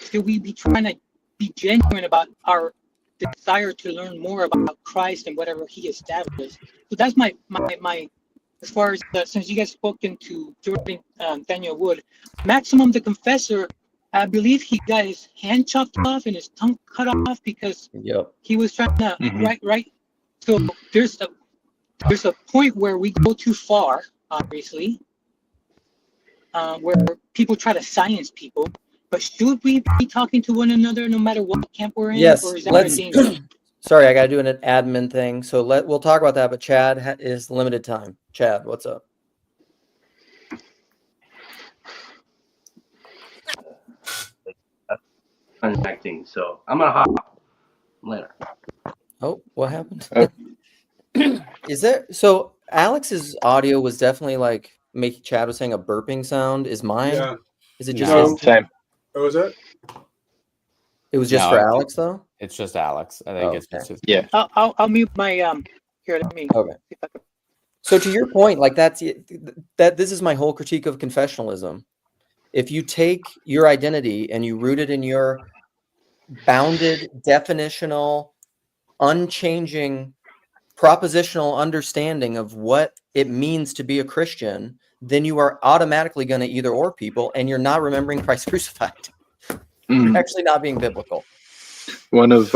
Should we be trying to be genuine about our desire to learn more about Christ and whatever he established? So that's my as far as since you guys spoken to Jordan Daniel Wood, Maximum the Confessor, I believe he got his hand chopped off and his tongue cut off because he was trying to right. So there's a point where we go too far, obviously, where people try to science people. But should we be talking to one another no matter what camp we're in? Yes. Or is that Sorry, I got to do an admin thing. So we'll talk about that. But Chad is limited time. Chad, what's up? Connecting, so I'm gonna hop later. Oh, what happened? Is there? So Alex's audio was definitely like making. Chad was saying a burping sound. Is mine? Yeah. Is it just his? Same. Oh, is it? It was just for Alex, though. It's just Alex. I think it's just his. Yeah. I'll mute my here. Let me. Okay. So to your point, like that this is my whole critique of confessionalism. If you take your identity and you root it in your bounded, definitional, unchanging, propositional understanding of what it means to be a Christian, then you are automatically going to either or people, and you're not remembering Christ crucified. You're actually not being biblical. One of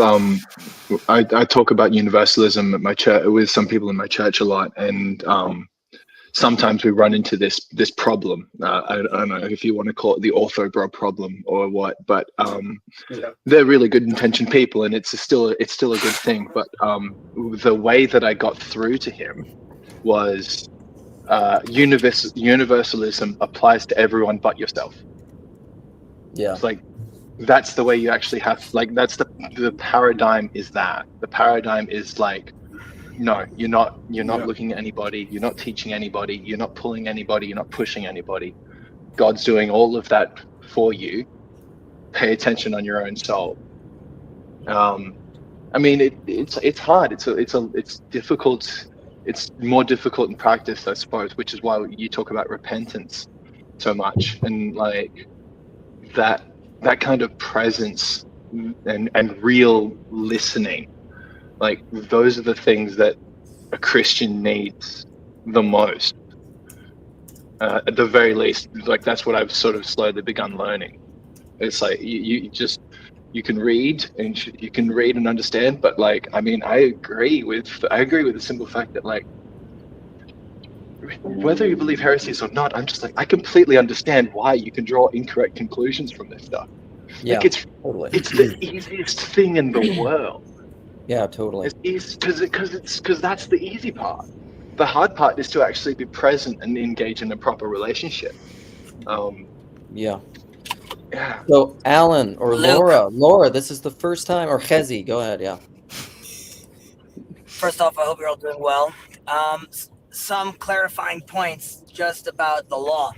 I talk about universalism at my church with some people in my church a lot, and sometimes we run into this problem. I don't know if you want to call it the orthobro problem or what, but they're really good intentioned people, and it's still a good thing. But the way that I got through to him was universalism applies to everyone but yourself. Yeah, it's like that's the way you actually have, like, that's the paradigm is that. The paradigm is like, no, you're not looking at anybody, you're not teaching anybody, you're not pulling anybody, you're not pushing anybody. God's doing all of that for you. Pay attention on your own soul. I mean, it's hard. It's difficult. It's more difficult in practice, I suppose, which is why you talk about repentance so much, and like that kind of presence and real listening. Like, those are the things that a Christian needs the most. At the very least, like, that's what I've sort of slowly begun learning. It's like you just you can read and understand, but like, I mean, I agree with the simple fact that like, whether you believe heresies or not, I'm just like, I completely understand why you can draw incorrect conclusions from this stuff. Yeah, like it's totally. the easiest thing in the world. Yeah, totally. It's because that's the easy part. The hard part is to actually be present and engage in a proper relationship. Yeah. Yeah. So Alan or Luke. Laura, this is the first time, or Chezi, go ahead. Yeah. First off, I hope you're all doing well. Some clarifying points just about the law.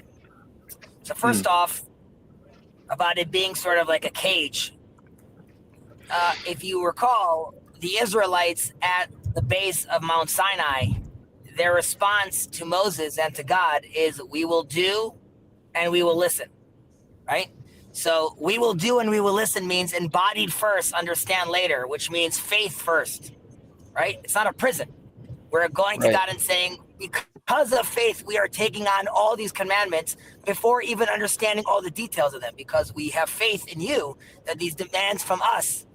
So first off, about it being sort of like a cage. If you recall, the Israelites at the base of Mount Sinai, their response to Moses and to God is, we will do and we will listen, right? So we will do and we will listen means embodied first, understand later, which means faith first, right? It's not a prison. We're going to God and saying, because of faith, we are taking on all these commandments before even understanding all the details of them, because we have faith in you that these demands from us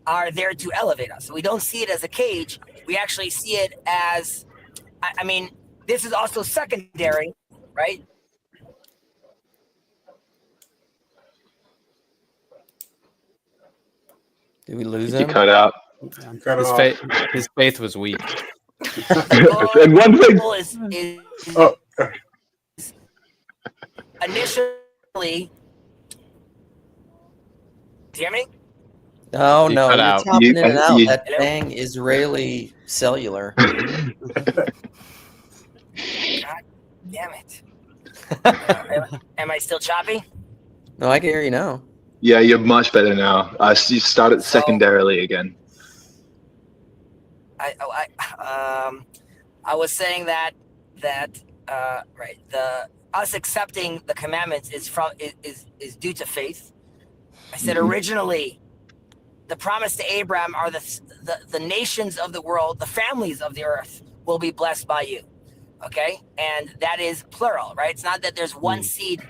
are there to elevate us. So we don't see it as a cage. We actually see it as, I mean, this is also secondary, right? Did we lose You him? cut out. His faith was weak. And one thing is initially, do you hear me? Oh You no, cut you're out. chopping in and out. You- That dang Israeli cellular. God damn it. Am I still choppy? No, I can hear you now. Yeah, you're much better now. You started secondarily again. I was saying that right, us accepting the commandments is due to faith. I said originally, the promise to Abraham are the nations of the world, the families of the earth will be blessed by you. Okay, and that is plural, right? It's not that there's one seed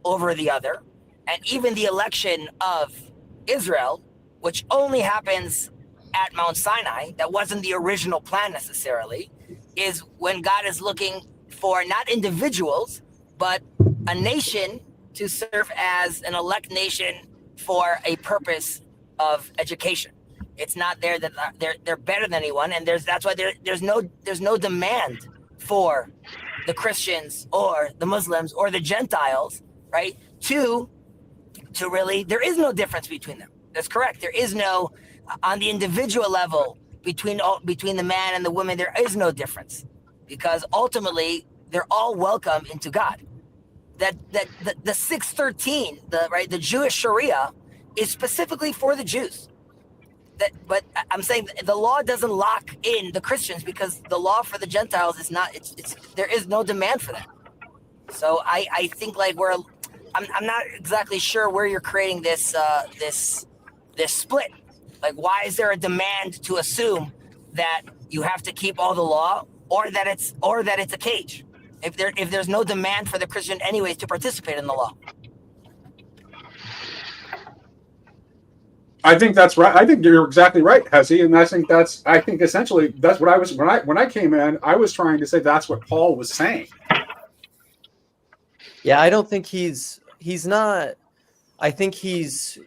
over the other, and even the election of Israel, which only happens at Mount Sinai, that wasn't the original plan necessarily, is when God is looking for not individuals, but a nation to serve as an elect nation for a purpose of education. It's not there that they're better than anyone, and that's why there's no demand for the Christians or the Muslims or the Gentiles, right? To really, there is no difference between them. That's correct. There is no, on the individual level, between the man and the woman, there is no difference, because ultimately they're all welcome into God. That the 613, the Jewish Sharia, is specifically for the Jews. But I'm saying the law doesn't lock in the Christians, because the law for the Gentiles is not. There is no demand for that. So I think like I'm not exactly sure where you're creating this split. Like, why is there a demand to assume that you have to keep all the law, or that it's a cage? If there's no demand for the Christian anyways to participate in the law. I think that's right. I think you're exactly right, Hezi, and I think essentially that's what I was when I came in. I was trying to say that's what Paul was saying. Yeah, I don't think he's not. I think he's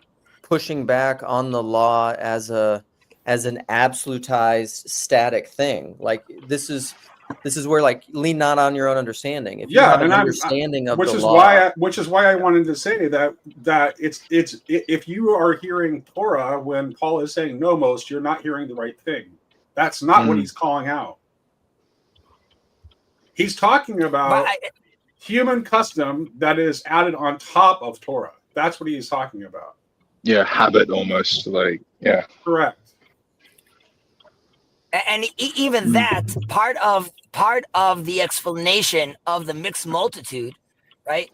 pushing back on the law as an absolutized static thing. Like this is where, like, lean not on your own understanding. If you have an understanding of the law, which is why I wanted to say that it's if you are hearing Torah when Paul is saying nomos, you're not hearing the right thing. That's not what he's calling out. He's talking about human custom that is added on top of Torah. That's what he's talking about. Yeah, habit almost, like, yeah. Correct. And even that part of the explanation of the mixed multitude, right?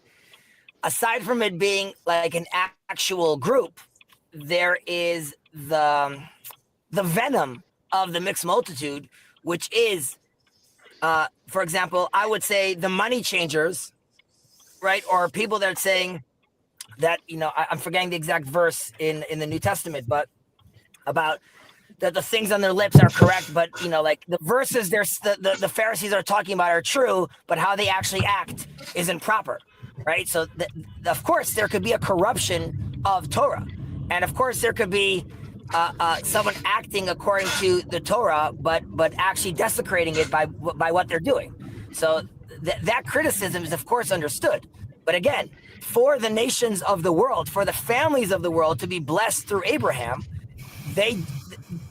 Aside from it being like an actual group, there is the venom of the mixed multitude, which is, for example, I would say the money changers, right? Or people that are saying, that, you know, I'm forgetting the exact verse in the New Testament, but about that the things on their lips are correct, but, you know, like the verses the Pharisees are talking about are true, but how they actually act isn't proper, right? So of course there could be a corruption of Torah, and of course there could be someone acting according to the Torah, but actually desecrating it by what they're doing. So that criticism is of course understood, but again, for the nations of the world, for the families of the world to be blessed through Abraham,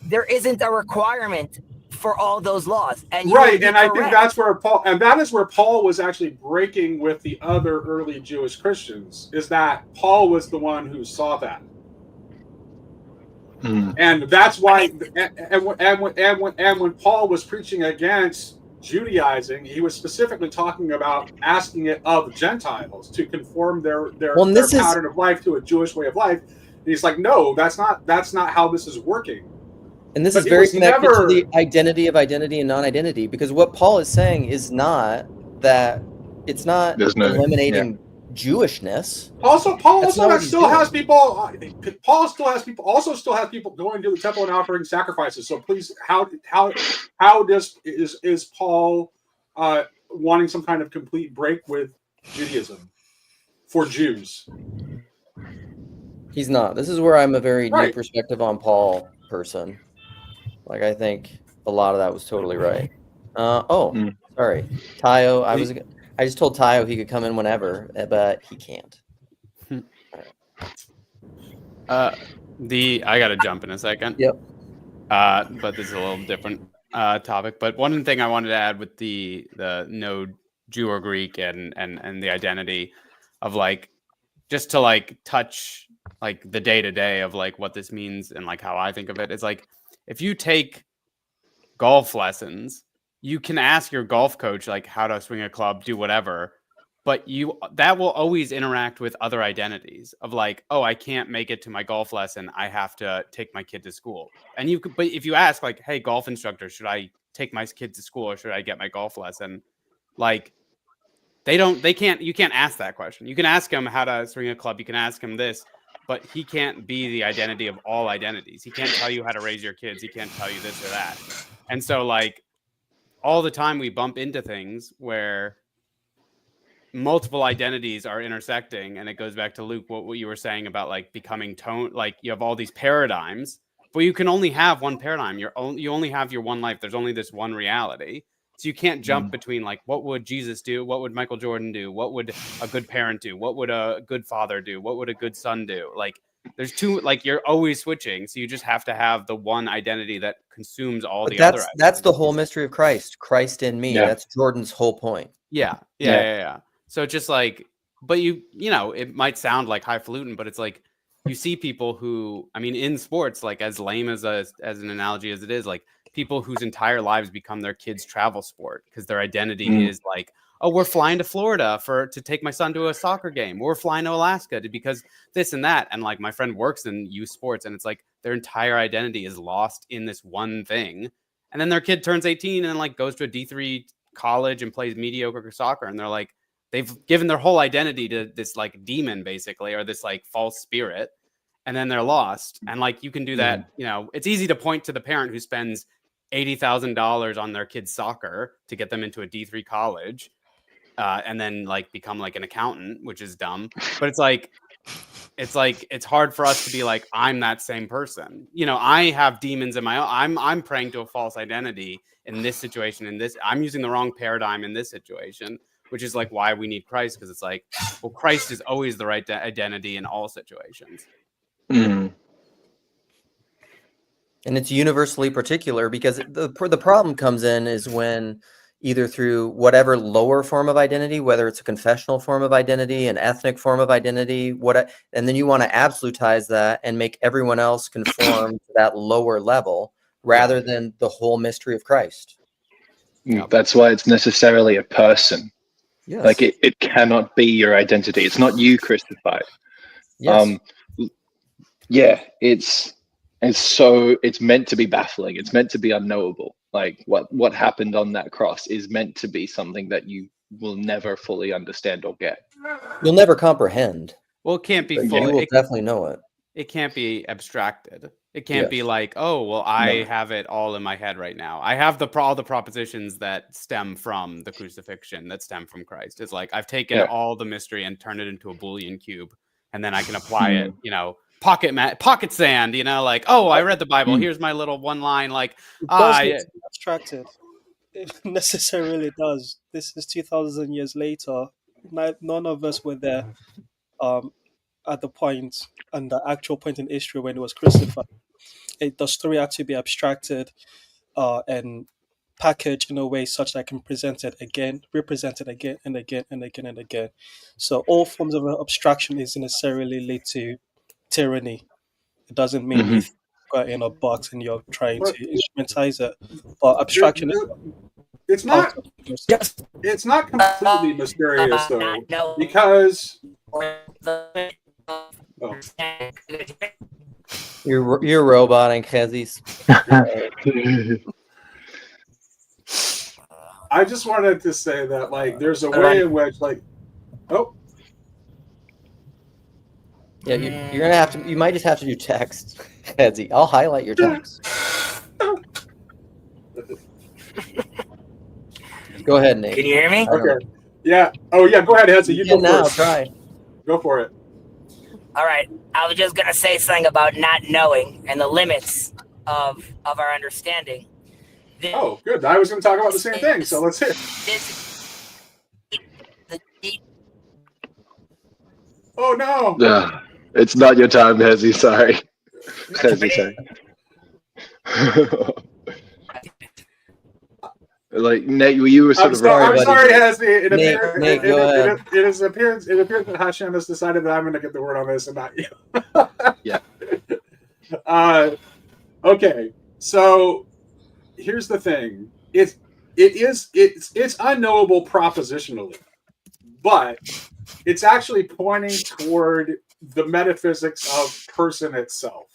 there isn't a requirement for all those laws. And right, and I think that's where that is where Paul was actually breaking with the other early Jewish Christians, is that Paul was the one who saw that. And that's why, and when Paul was preaching against Judaizing, he was specifically talking about asking it of Gentiles to conform their pattern of life to a Jewish way of life. And he's like, no, that's not how this is working. And this is very connected to the identity of identity and non-identity, because what Paul is saying is not that it's not eliminating Jewishness. Also, Paul still has people going to the temple and offering sacrifices. So please, how is Paul wanting some kind of complete break with Judaism for Jews? He's not. This is where I'm a very new perspective on Paul person. Like, I think a lot of that was totally right. Sorry, Tayo. I just told Tayo he could come in whenever, but he can't. I gotta jump in a second. Yep. But this is a little different topic. But one thing I wanted to add with the no Jew or Greek and the identity of, like, just to like touch like the day to day of like what this means and like how I think of it. It's like, if you take golf lessons, you can ask your golf coach like how to swing a club, do whatever, but that will always interact with other identities of like, oh, I can't make it to my golf lesson, I have to take my kid to school. And but if you ask like, hey, golf instructor, should I take my kid to school or should I get my golf lesson? Like, you can't ask that question. You can ask him how to swing a club, you can ask him this, but he can't be the identity of all identities. He can't tell you how to raise your kids. He can't tell you this or that. And so, like, all the time we bump into things where multiple identities are intersecting. And it goes back to Luke, what you were saying about like becoming like you have all these paradigms, but you can only have one paradigm. You only have your one life. There's only this one reality. So you can't jump between like, what would Jesus do? What would Michael Jordan do? What would a good parent do? What would a good father do? What would a good son do? Like, there's two, like, you're always switching. So you just have to have the one identity that consumes all the other. That's the whole mystery of Christ in me. Yeah. That's Jordan's whole point. Yeah. So just like, but you know, it might sound like highfalutin, but it's like, you see people who, I mean, in sports, like as lame as an analogy as it is, like people whose entire lives become their kids' travel sport because their identity is like, oh, we're flying to Florida to take my son to a soccer game. We're flying to Alaska because this and that. And like my friend works in youth sports, and it's like their entire identity is lost in this one thing. And then their kid turns 18 and like goes to a D3 college and plays mediocre soccer. And they're like, they've given their whole identity to this like demon basically, or this like false spirit. And then they're lost. And like, you can do that. You know, it's easy to point to the parent who spends $80,000 on their kid's soccer to get them into a D3 college. And then like become like an accountant, which is dumb. But it's hard for us to be like, I'm that same person. You know, I have demons in my own. I'm praying to a false identity in this situation. I'm using the wrong paradigm in this situation, which is like why we need Christ, because it's like, well, Christ is always the right identity in all situations. And it's universally particular, because the problem comes in is when either through whatever lower form of identity, whether it's a confessional form of identity, an ethnic form of identity, and then you want to absolutize that and make everyone else conform to that lower level rather than the whole mystery of Christ. That's why it's necessarily a person. Yes. Like it cannot be your identity. It's not you crucified. Yes. It's meant to be baffling. It's meant to be unknowable. Like what happened on that cross is meant to be something that you will never fully understand or get. You'll never comprehend. Well, it can't be You full. will definitely know it. It can't be abstracted. It can't be like, oh, well, I have it all in my head right now. I have all the propositions that stem from the crucifixion, that stem from Christ. It's like I've taken all the mystery and turned it into a Boolean cube, and then I can apply it, pocket sand, like, oh, I read the Bible. Here's my little one line, like, it does need to be abstracted. It necessarily does. This is 2,000 years later. None of us were there at the point, and the actual point in history when it was crucified. The story had to be abstracted and packaged in a way such that I can represent it again and again and again and again. So all forms of abstraction is necessarily lead to tyranny. It doesn't mean you got in a box and you're trying to instrumentalize it. But abstraction it's not completely mysterious though, because you're roboting, Kezis. I just wanted to say that, like, there's a way in which, like, yeah, you're gonna have to. You might just have to do text, Kezzy. I'll highlight your text. Go ahead, Nate. Can you hear me? Okay. Yeah. Oh, yeah. Go ahead, Hezzy. You go now. first. Try. Go for it. All right. I was just gonna say something about not knowing and the limits of our understanding. Oh, good. I was going to talk about the same thing, so let's hear. Oh no! Yeah, it's not your time, Hezzy. Sorry. Hezzy, sorry. Like Nate, you were I'm sorry, Hezzy. It appears that Hashem has decided that I'm going to get the word on this and not you. Yeah. Okay. So here's the thing. It's unknowable propositionally, but it's actually pointing toward the metaphysics of person itself,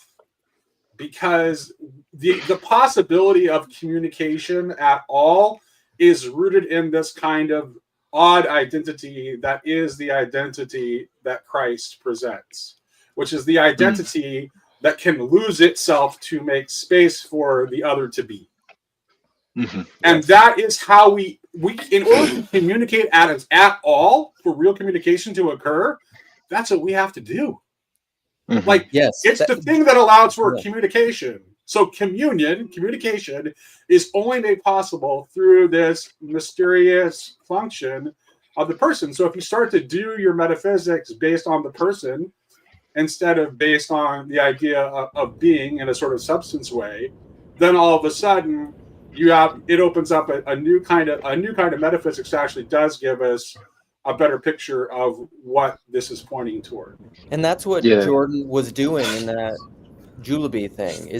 because the possibility of communication at all is rooted in this kind of odd identity that is the identity that Christ presents, which is the identity that can lose itself to make space for the other to be. And that is how we in order to communicate at all, for real communication to occur, that's what we have to do. Like, it's the thing that allows for communication. So communication is only made possible through this mysterious function of the person. So if you start to do your metaphysics based on the person instead of based on the idea of being in a sort of substance way, then all of a sudden it opens up a new kind of metaphysics that actually does give us a better picture of what this is pointing toward. And that's what Jordan was doing in that Julebee thing.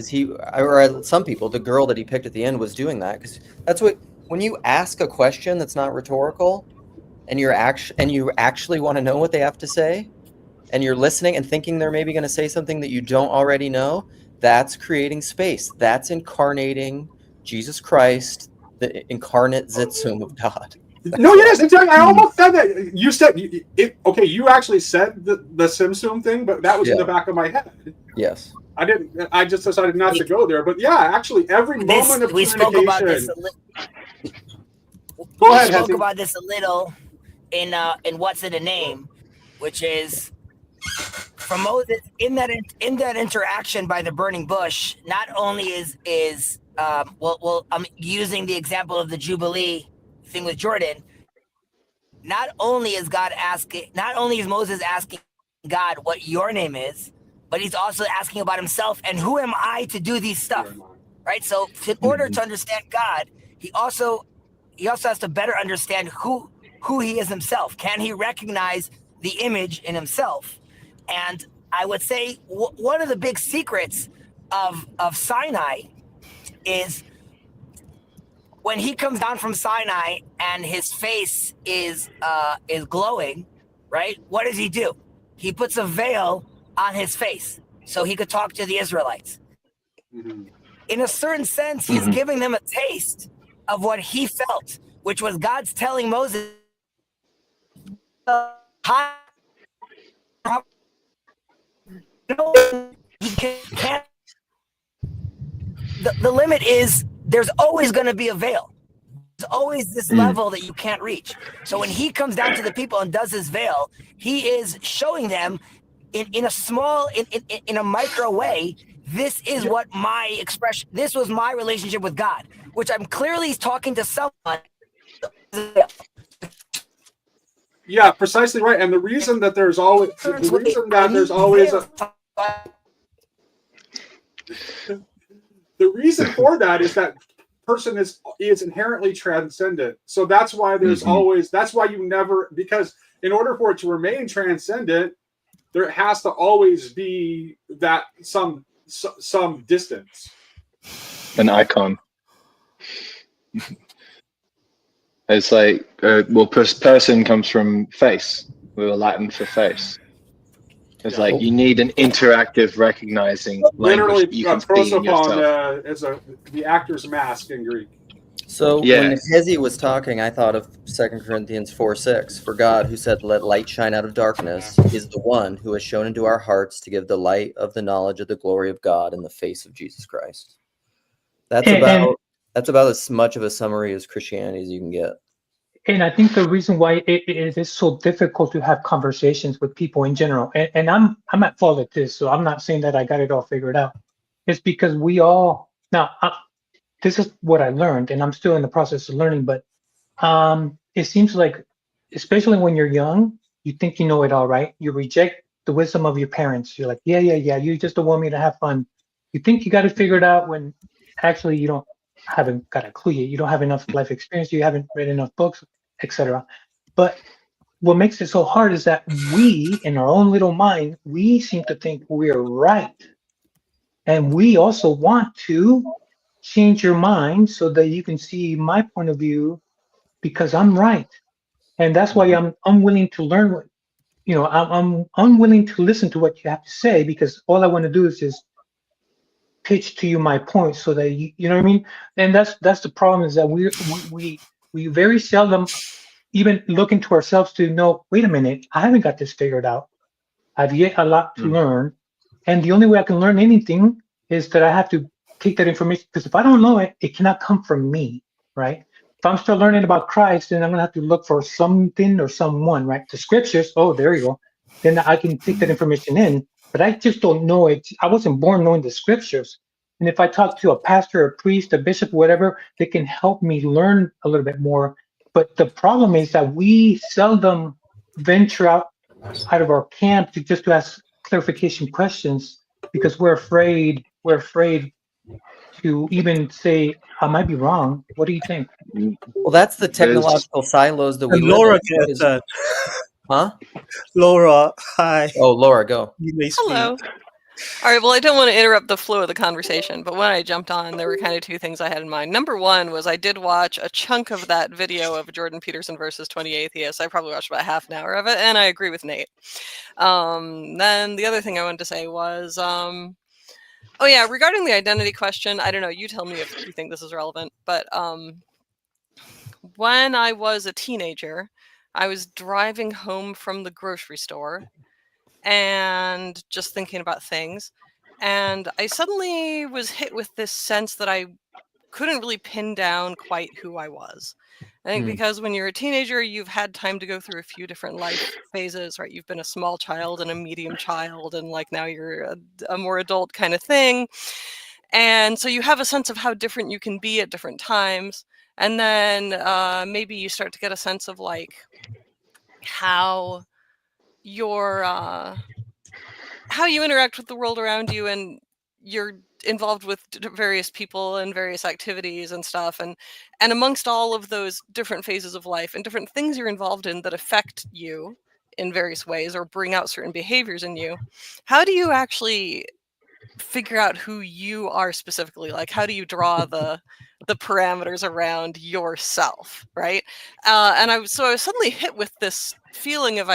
Or some people, the girl that he picked at the end was doing that, because that's what, when you ask a question that's not rhetorical, and you actually want to know what they have to say, and you're listening and thinking they're maybe going to say something that you don't already know, that's creating space. That's incarnating Jesus Christ, the incarnate Zitsum of God. No, yes, exactly. I almost said that. You said okay. You actually said the Simsum thing, but that was in the back of my head. Yes, I didn't. I just decided not to go there. But yeah, actually, every moment of communication. Spoke about this. Go ahead. We spoke about this a little in What's in a Name, which is from Moses in that interaction by the burning bush. Not only is I'm using the example of the Jubilee thing with Jordan. Not only is Moses asking God what your name is, but he's also asking about himself and who am I to do these stuff, right? So in order to understand God, he also has to better understand who he is himself. Can he recognize the image in himself? And I would say one of the big secrets of Sinai is when he comes down from Sinai and his face is glowing, right? What does he do? He puts a veil on his face so he could talk to the Israelites. In a certain sense, he's giving them a taste of what he felt, which was God's telling Moses no, he can't. The limit is there's always going to be a veil. There's always this level that you can't reach. So when he comes down to the people and does his veil, he is showing them in a small, in a micro way, this is what my expression, this was my relationship with God, which I'm clearly talking to someone. Yeah, precisely right. And the reason that there's always the reason for that is that person is inherently transcendent. So that's why there's always, that's why you never, because in order for it to remain transcendent, there has to always be that some distance. An icon. It's like, person comes from face. We were Latin for face. It's like you need an interactive recognizing Literally, language you can see in yourself. is the actor's mask in Greek. So when Hezi was talking, I thought of 2 Corinthians 4:6. For God, who said, "Let light shine out of darkness," is the one who has shown into our hearts to give the light of the knowledge of the glory of God in the face of Jesus Christ. That's about as much of a summary as Christianity as you can get. And I think the reason why it is so difficult to have conversations with people in general, and I'm at fault at this, so I'm not saying that I got it all figured out. It's because we all this is what I learned, and I'm still in the process of learning. But it seems like, especially when you're young, you think you know it all, right? You reject the wisdom of your parents. You're like, yeah. You just don't want me to have fun. You think you got it figured out when actually you haven't got a clue yet. You don't have enough life experience. You haven't read enough books, etc. But what makes it so hard is that we, in our own little mind, we seem to think we're right. And we also want to change your mind so that you can see my point of view because I'm right. And that's why I'm unwilling to learn I'm unwilling to listen to what you have to say, because all I want to do is just pitch to you my point so that you know what I mean. And that's the problem, is that we very seldom even look into ourselves to know, wait a minute, I haven't got this figured out. I've yet a lot to learn, and the only way I can learn anything is that I have to take that information, because if I don't know it, it cannot come from me, right? If I'm still learning about Christ, then I'm gonna have to look for something or someone, right? The scriptures, oh, there you go. Then I can take that information in, but I just don't know it. I wasn't born knowing the scriptures. And if I talk to a pastor, a priest, a bishop, whatever, they can help me learn a little bit more. But the problem is that we seldom venture out of our camp to ask clarification questions, because we're afraid to even say, I might be wrong. What do you think? Well, that's the technological silos that we Laura live in. gets that. Huh? Laura, hi. Oh, Laura, go. You may speak. Hello. All right, well, I don't want to interrupt the flow of the conversation, but when I jumped on, there were kind of two things I had in mind. Number one was I did watch a chunk of that video of Jordan Peterson versus 20 Atheists. I probably watched about half an hour of it, and I agree with Nate. Then the other thing I wanted to say was, oh yeah, regarding the identity question, I don't know, you tell me if you think this is relevant, but when I was a teenager, I was driving home from the grocery store and just thinking about things. And I suddenly was hit with this sense that I couldn't really pin down quite who I was. I think because when you're a teenager, you've had time to go through a few different life phases, right? You've been a small child and a medium child, and like now you're a more adult kind of thing. And so you have a sense of how different you can be at different times. And then maybe you start to get a sense of like how how you interact with the world around you, and you're involved with various people and various activities and stuff, and amongst all of those different phases of life and different things you're involved in that affect you in various ways or bring out certain behaviors in you, how do you actually figure out who you are specifically? Like, how do you draw the parameters around yourself, right? And I was suddenly hit with this feeling of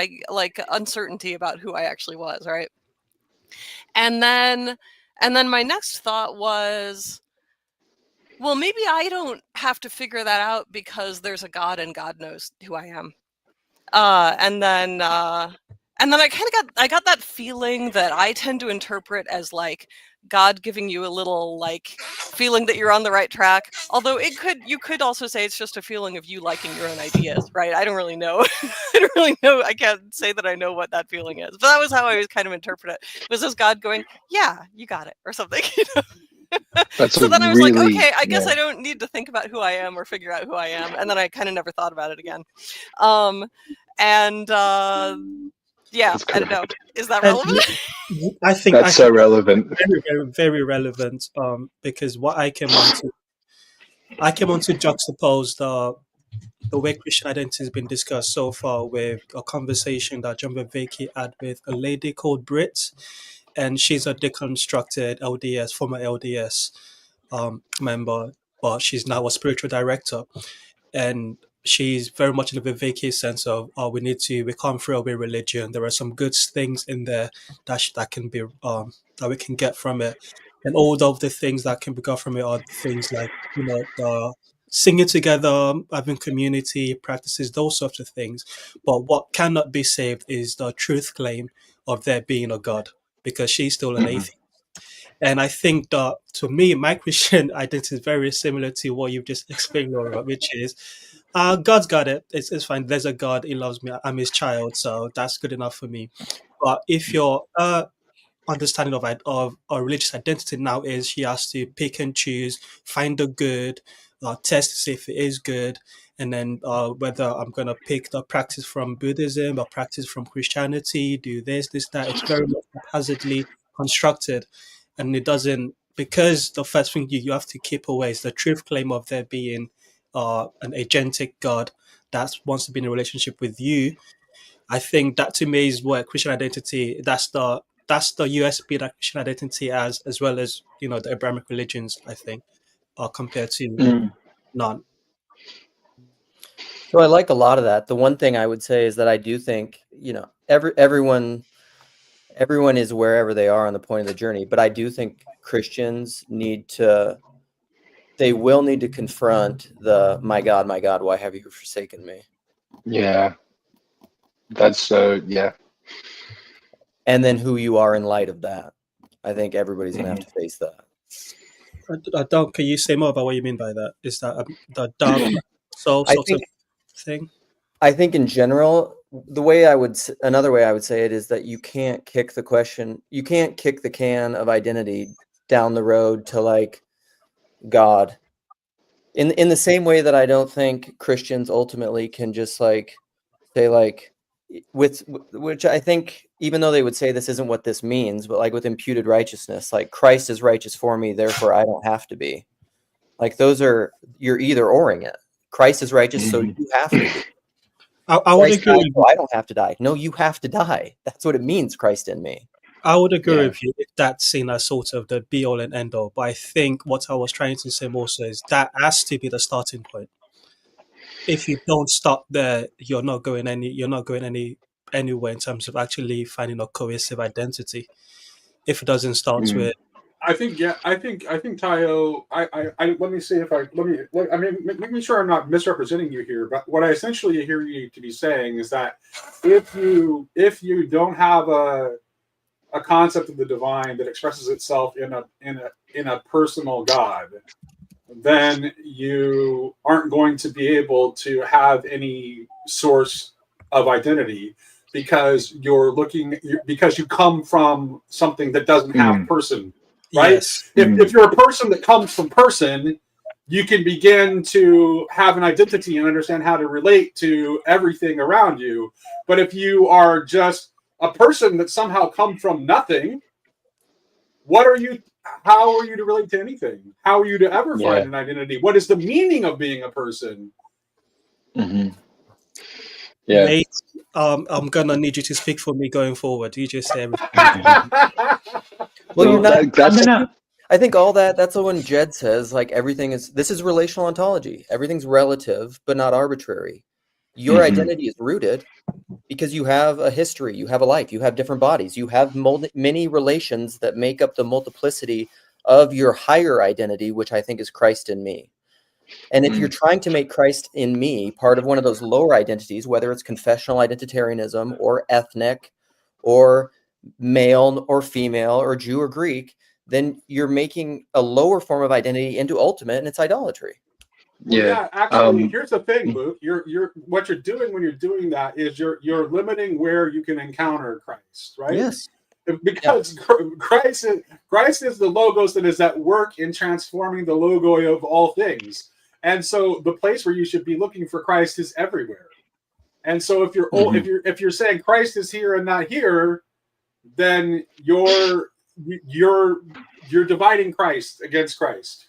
uncertainty about who I actually was, right? And then my next thought was, well, maybe I don't have to figure that out because there's a God and God knows who I am. And And then I got that feeling that I tend to interpret as like God giving you a little like feeling that you're on the right track. Although you could also say it's just a feeling of you liking your own ideas, right? I don't really know. I don't really know. I can't say that I know what that feeling is, but that was how I was kind of interpret it. Was this God going, yeah, you got it, or something? That's so then I was really, like, okay, I guess yeah. I don't need to think about who I am or figure out who I am. And then I kind of never thought about it again. Yeah, I don't know. Is that relevant? I think that's so relevant. Very, very, very relevant. Because what I came on to juxtapose the way Christian identity has been discussed so far with a conversation that John Beveke had with a lady called Brit, and she's a deconstructed LDS, former LDS member, but she's now a spiritual director. And she's very much in the Viveki sense of, we can't throw away religion. There are some good things in there that can be that we can get from it, and all of the things that can be got from it are things like the singing together, having community practices, those sorts of things. But what cannot be saved is the truth claim of there being a God, because she's still an atheist. And I think that, to me, my Christian identity is very similar to what you've just explained, Laura, which is God's got it. It's fine. There's a God. He loves me. I'm his child. So that's good enough for me. But if your understanding of a religious identity now is she has to pick and choose, find the good, test to see if it is good, and then whether I'm going to pick the practice from Buddhism or practice from Christianity, do this, that. It's very much haphazardly constructed. And it doesn't, because the first thing you have to keep away is the truth claim of there being an agentic God that wants to be in a relationship with you. I think that, to me, is where Christian identity, that's the USP that Christian identity has, as well as the Abrahamic religions, I think, compared to none. So I like a lot of that. The one thing I would say is that I do think everyone is wherever they are on the point of the journey, but I do think Christians will need to confront the my God, why have you forsaken me? Yeah. That's so, yeah. And then who you are in light of that. I think everybody's going to have to face that. Can you say more about what you mean by that? Is that the dark soul sort of thing? I think in general, another way I would say it is that you can't kick the can of identity down the road to like God. In the same way that I don't think Christians ultimately can just like say like which I think, even though they would say this isn't what this means, but like with imputed righteousness, like Christ is righteous for me, therefore I don't have to be. Like you're either oring it. Christ is righteous, so you have to be. I would agree. I don't have to die. No, you have to die. That's what it means, Christ in me. I would agree with you if that's seen as sort of the be all and end all. But I think what I was trying to say also is that has to be the starting point. If you don't start there, you're not going anywhere in terms of actually finding a cohesive identity. If it doesn't start with, I think Tayo. Let me see if make me sure I'm not misrepresenting you here. But what I essentially hear you to be saying is that if you don't have a concept of the divine that expresses itself in a personal God, then you aren't going to be able to have any source of identity, because because you come from something that doesn't have person, right? Yes. If you're a person that comes from person, you can begin to have an identity and understand how to relate to everything around you. But if you are just a person that somehow come from nothing, how are you to relate to anything? How are you to ever find an identity? What is the meaning of being a person? Yeah. Nate, I'm gonna need you to speak for me going forward. You just say everything. Well, you're not. I think all that's when Jed says like this is relational ontology. Everything's relative but not arbitrary. Your identity is rooted because you have a history, you have a life, you have different bodies, you have many relations that make up the multiplicity of your higher identity, which I think is Christ in me. And if you're trying to make Christ in me part of one of those lower identities, whether it's confessional identitarianism or ethnic or male or female or Jew or Greek, then you're making a lower form of identity into ultimate, and it's idolatry. Well, Yeah. actually, here's the thing, Luke. What you're doing when you're doing that is you're limiting where you can encounter Christ, right? Yes. Because Christ is the logos that is at work in transforming the logo of all things. And so the place where you should be looking for Christ is everywhere. And so if you're saying Christ is here and not here, then you're dividing Christ against Christ.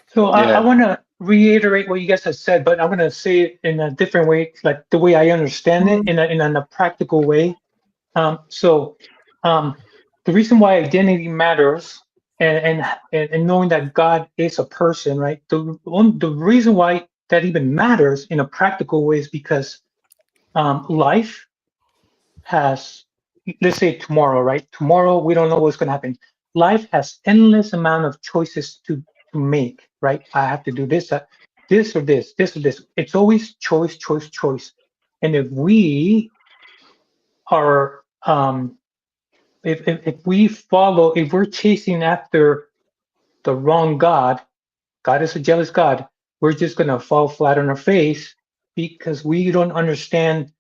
So I want to reiterate what you guys have said, but I'm going to say it in a different way, like the way I understand it, in a practical way. The reason why identity matters, and knowing that God is a person, right? The reason why that even matters in a practical way is because life has, let's say tomorrow, right? Tomorrow we don't know what's going to happen. Life has endless amount of choices to make, right? I have to do this, this or this, this or this. It's always choice, choice, choice. And if we are if we're chasing after the wrong God is a jealous God, we're just going to fall flat on our face because we don't understand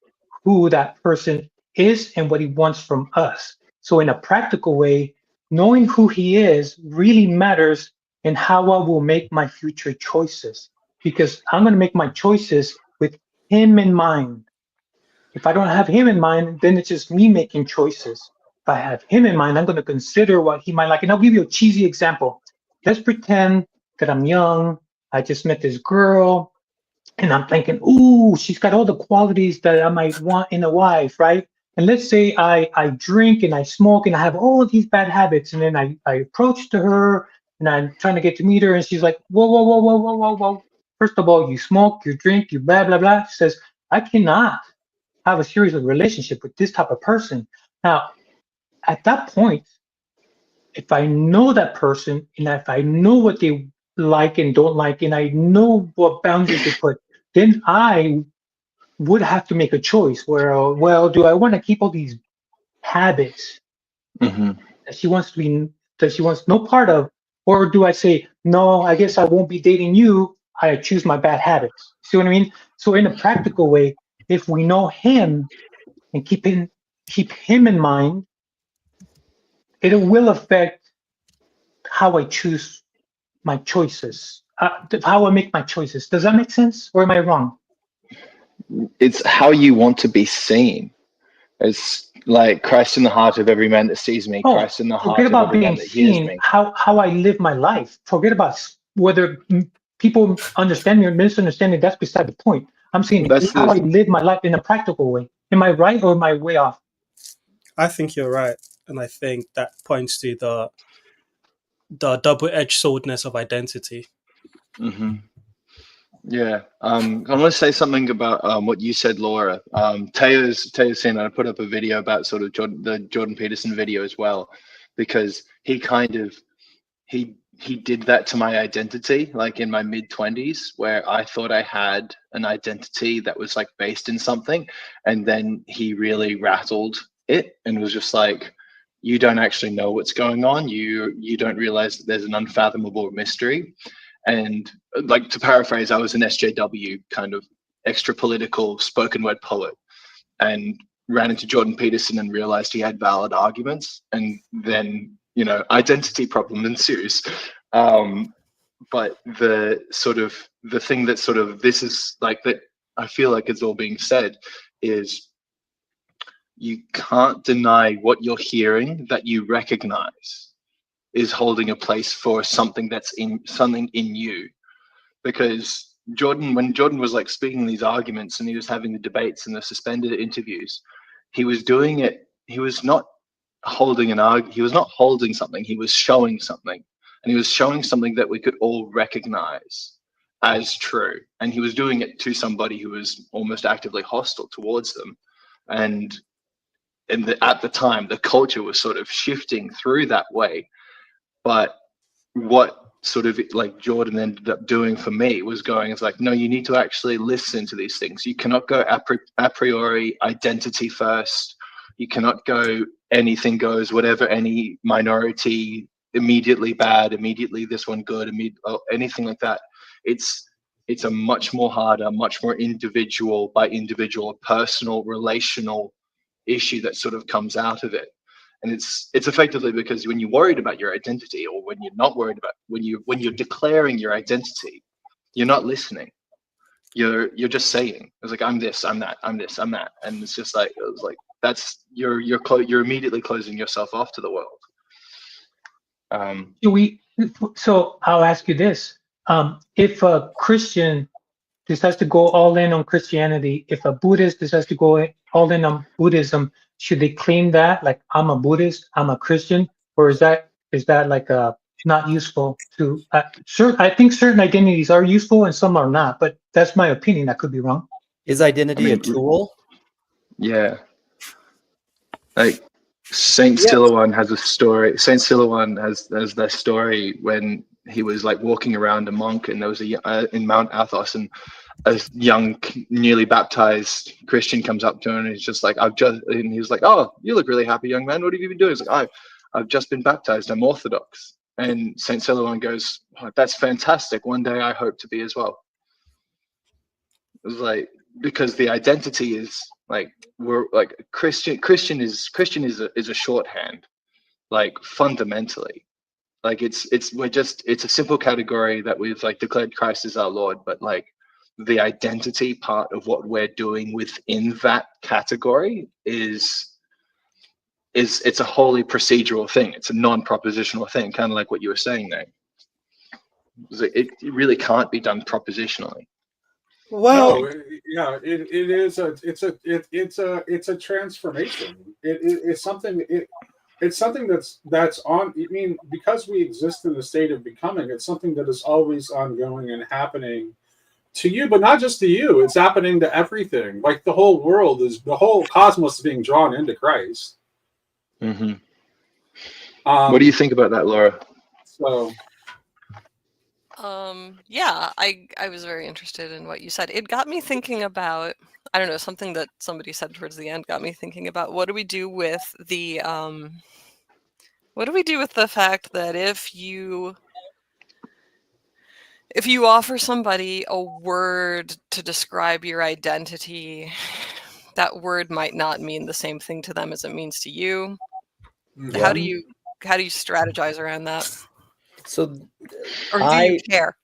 who that person is and what he wants from us. So in a practical way, knowing who he is really matters in how I will make my future choices, because I'm going to make my choices with him in mind. If I don't have him in mind, then it's just me making choices. If I have him in mind, I'm going to consider what he might like. And I'll give you a cheesy example. Let's pretend that I'm young. I just met this girl and I'm thinking, ooh, she's got all the qualities that I might want in a wife, right? And let's say I drink and I smoke and I have all of these bad habits. And then I approach to her and I'm trying to get to meet her. And she's like, whoa, whoa, whoa, whoa, whoa, whoa, whoa. First of all, you smoke, you drink, you blah, blah, blah. She says, I cannot have a serious relationship with this type of person. Now, at that point, if I know that person and if I know what they like and don't like, and I know what boundaries they put, then I would have to make a choice where, well, do I want to keep all these habits that she wants no part of, or do I say, no, I guess I won't be dating you. I choose my bad habits. See what I mean? So in a practical way, if we know him and keep him in mind, it will affect how I choose my choices, how I make my choices. Does that make sense, or am I wrong? It's how you want to be seen. It's like Christ in the heart of every man that sees me, Christ in the heart of every man that hears me. How I live my life. Forget about whether people understand me or misunderstand me. That's beside the point. I'm saying how I live my life in a practical way. Am I right or am I way off? I think you're right, and I think that points to the double-edged swordness of identity. Yeah, I'm going to say something about what you said, Laura. Tayo's saying I put up a video about sort of the Jordan Peterson video as well, because he kind of he did that to my identity, like in my mid-20s, where I thought I had an identity that was like based in something, and then he really rattled it and was just like, you don't actually know what's going on. You don't realize that there's an unfathomable mystery. And like, to paraphrase, I was an SJW kind of extra political spoken word poet, and ran into Jordan Peterson and realized he had valid arguments. And then, identity problem ensues. But the thing that sort of, this is like, that I feel like it's all being said is, you can't deny what you're hearing that you recognize is holding a place for something that's in you. Because when Jordan was like speaking these arguments and he was having the debates and the suspended interviews, he was doing it, he was not holding something, he was showing something. And he was showing something that we could all recognize as true. And he was doing it to somebody who was almost actively hostile towards them. And at the time, the culture was sort of shifting through that way. But what sort of like Jordan ended up doing for me was going, it's like, no, you need to actually listen to these things. You cannot go a priori identity first. You cannot go anything goes, whatever any minority, immediately bad, immediately this one good, anything like that. It's a much more harder, much more individual by individual, personal, relational issue that sort of comes out of it. And it's effectively because when you're worried about your identity, or when you're not worried about, when you're declaring your identity, you're not listening. You're just saying, it's like, I'm this, I'm that, I'm this, I'm that, and it's just like, it was like, that's you're immediately closing yourself off to the world. So I'll ask you this: if a Christian decides to go all in on Christianity, if a Buddhist decides to go all in on Buddhism, should they claim that, like, I'm a Buddhist, I'm a Christian, or is that like not useful to? I think certain identities are useful and some are not, but that's my opinion. I could be wrong. Is identity a tool? Yeah. Like Saint Silouan has a story. Saint Silouan has that story when he was like walking around a monk, and there was in Mount Athos, and a young, newly baptized Christian comes up to him, and he's just like, and he's like, "Oh, you look really happy, young man. What have you been doing?" He's like, I've just been baptized. I'm Orthodox. And Saint Silouan goes, oh, "That's fantastic. One day I hope to be as well." It was like, because the identity is like, we're like Christian is a shorthand, like fundamentally, like it's a simple category that we've like declared Christ as our Lord, but like the identity part of what we're doing within that category is it's a wholly procedural thing. It's a non-propositional thing, kind of like what you were saying there. It really can't be done propositionally. Well, no, yeah, it is it's a transformation. It's something that's on. I mean, because we exist in a state of becoming, it's something that is always ongoing and happening to you, but not just to you. It's happening to everything. Like the whole cosmos is being drawn into Christ. Mm-hmm. What do you think about that, Laura? So. Yeah, I was very interested in what you said. It got me thinking about, I don't know, something that somebody said towards the end got me thinking about what do we do with the fact that if you offer somebody a word to describe your identity, that word might not mean the same thing to them as it means to you. Yeah. How do you strategize around that? So, or do you care?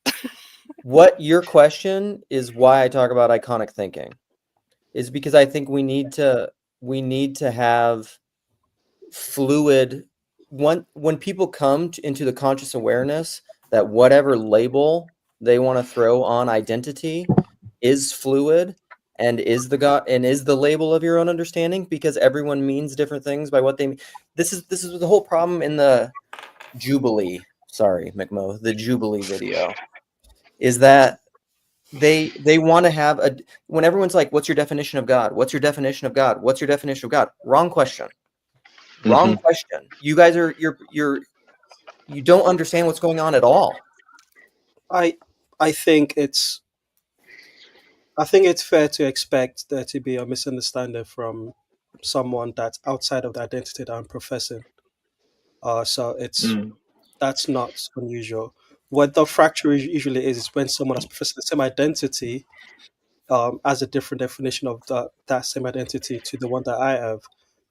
What your question is why I talk about iconic thinking is because I think we need to have fluid when people come into the conscious awareness that whatever label they want to throw on identity is fluid and is the label of your own understanding, because everyone means different things by what they mean. This is the whole problem in the Jubilee. Sorry, McMo, the Jubilee video is that they want to have when everyone's like, what's your definition of God? What's your definition of God? What's your definition of God? Wrong question. Wrong question. You guys you don't understand what's going on at all. I think it's fair to expect there to be a misunderstanding from someone that's outside of the identity that I'm professing. So that's not unusual. What the fracture usually is when someone has professed the same identity has a different definition of that same identity to the one that I have.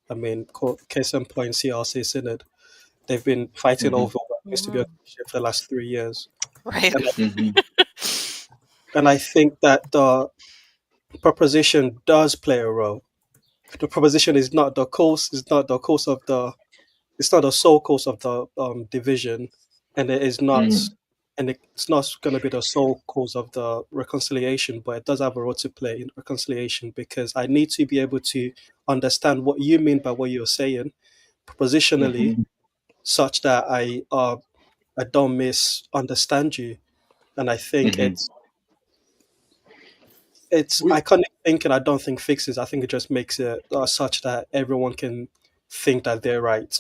I mean, case in point, CRC Synod. They've been fighting over what used to be a Christian for the last 3 years. Right. And I think that the proposition does play a role. The proposition is not the cause. It's not the cause of the. It's not the sole cause of the division, and it is not. And it's not going to be the sole cause of the reconciliation, but it does have a role to play in reconciliation, because I need to be able to understand what you mean by what you're saying propositionally, such that I don't misunderstand you. And I think it's iconic thinking. I don't think fixes. I think it just makes it such that everyone can think that they're right,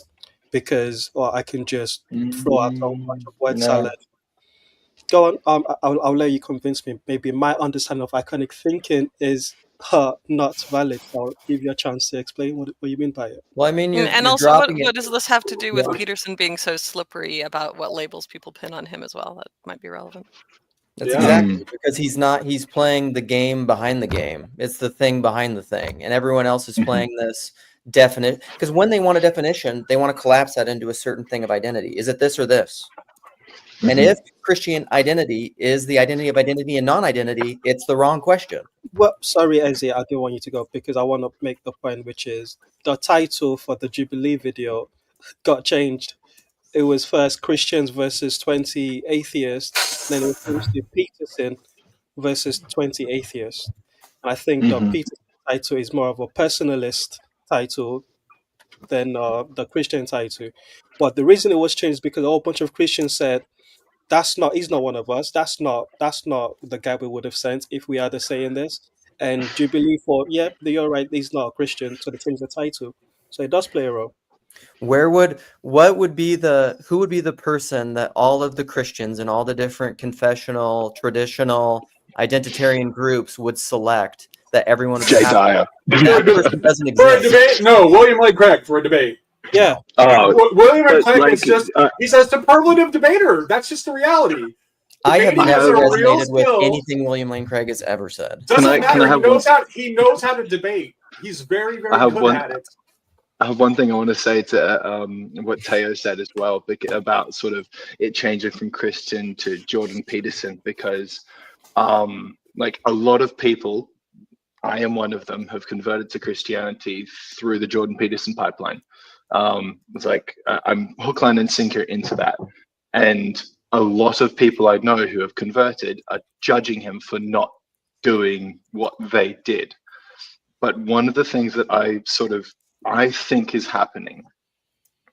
because I can just throw out a bunch of word salad. Go on. I'll let you convince me. Maybe my understanding of iconic thinking is not valid. I'll give you a chance to explain what you mean by it. Well, I mean, And you're also, dropping what it. does this have to do with Yeah. Peterson being so slippery about what labels people pin on him as well? That might be relevant. That's Yeah. exactly because he's playing the game behind the game. It's the thing behind the thing, and everyone else is playing this definite. Because when they want a definition, they want to collapse that into a certain thing of identity. Is it this or this? And if Christian identity is the identity of identity and non-identity, it's the wrong question. Well, sorry, Ezzy, I do want you to go because I want to make the point, which is the title for the Jubilee video got changed. It was first Christians versus 20 atheists, then it was changed to Peterson versus 20 atheists. And I think the Peterson title is more of a personalist title than the Christian title. But the reason it was changed is because a whole bunch of Christians said, he's not one of us. That's not the guy we would have sent if we had a say in this. And Jubilee thought, yeah, you're right, he's not a Christian, so they changed the title. So it does play a role. Who would be the person that all of the Christians and all the different confessional, traditional, identitarian groups would select that everyone would Jay have? Dyer. That person doesn't For a exist. debate? No, William Lane Craig for a debate. Yeah. William Lane but Craig like, is just, he's a superlative debater. That's just the reality. I have Debating is never a real resonated with skill. anything William Lane Craig has ever said. Doesn't Can I matter. have He knows how to debate. He's very, very good at it. I have one thing I want to say to what Teo said as well about sort of it changing from Christian to Jordan Peterson, because like a lot of people, I am one of them, have converted to Christianity through the Jordan Peterson pipeline. It's like I'm hook, line, and sinker into that. And a lot of people I know who have converted are judging him for not doing what they did. But one of the things that I think is happening,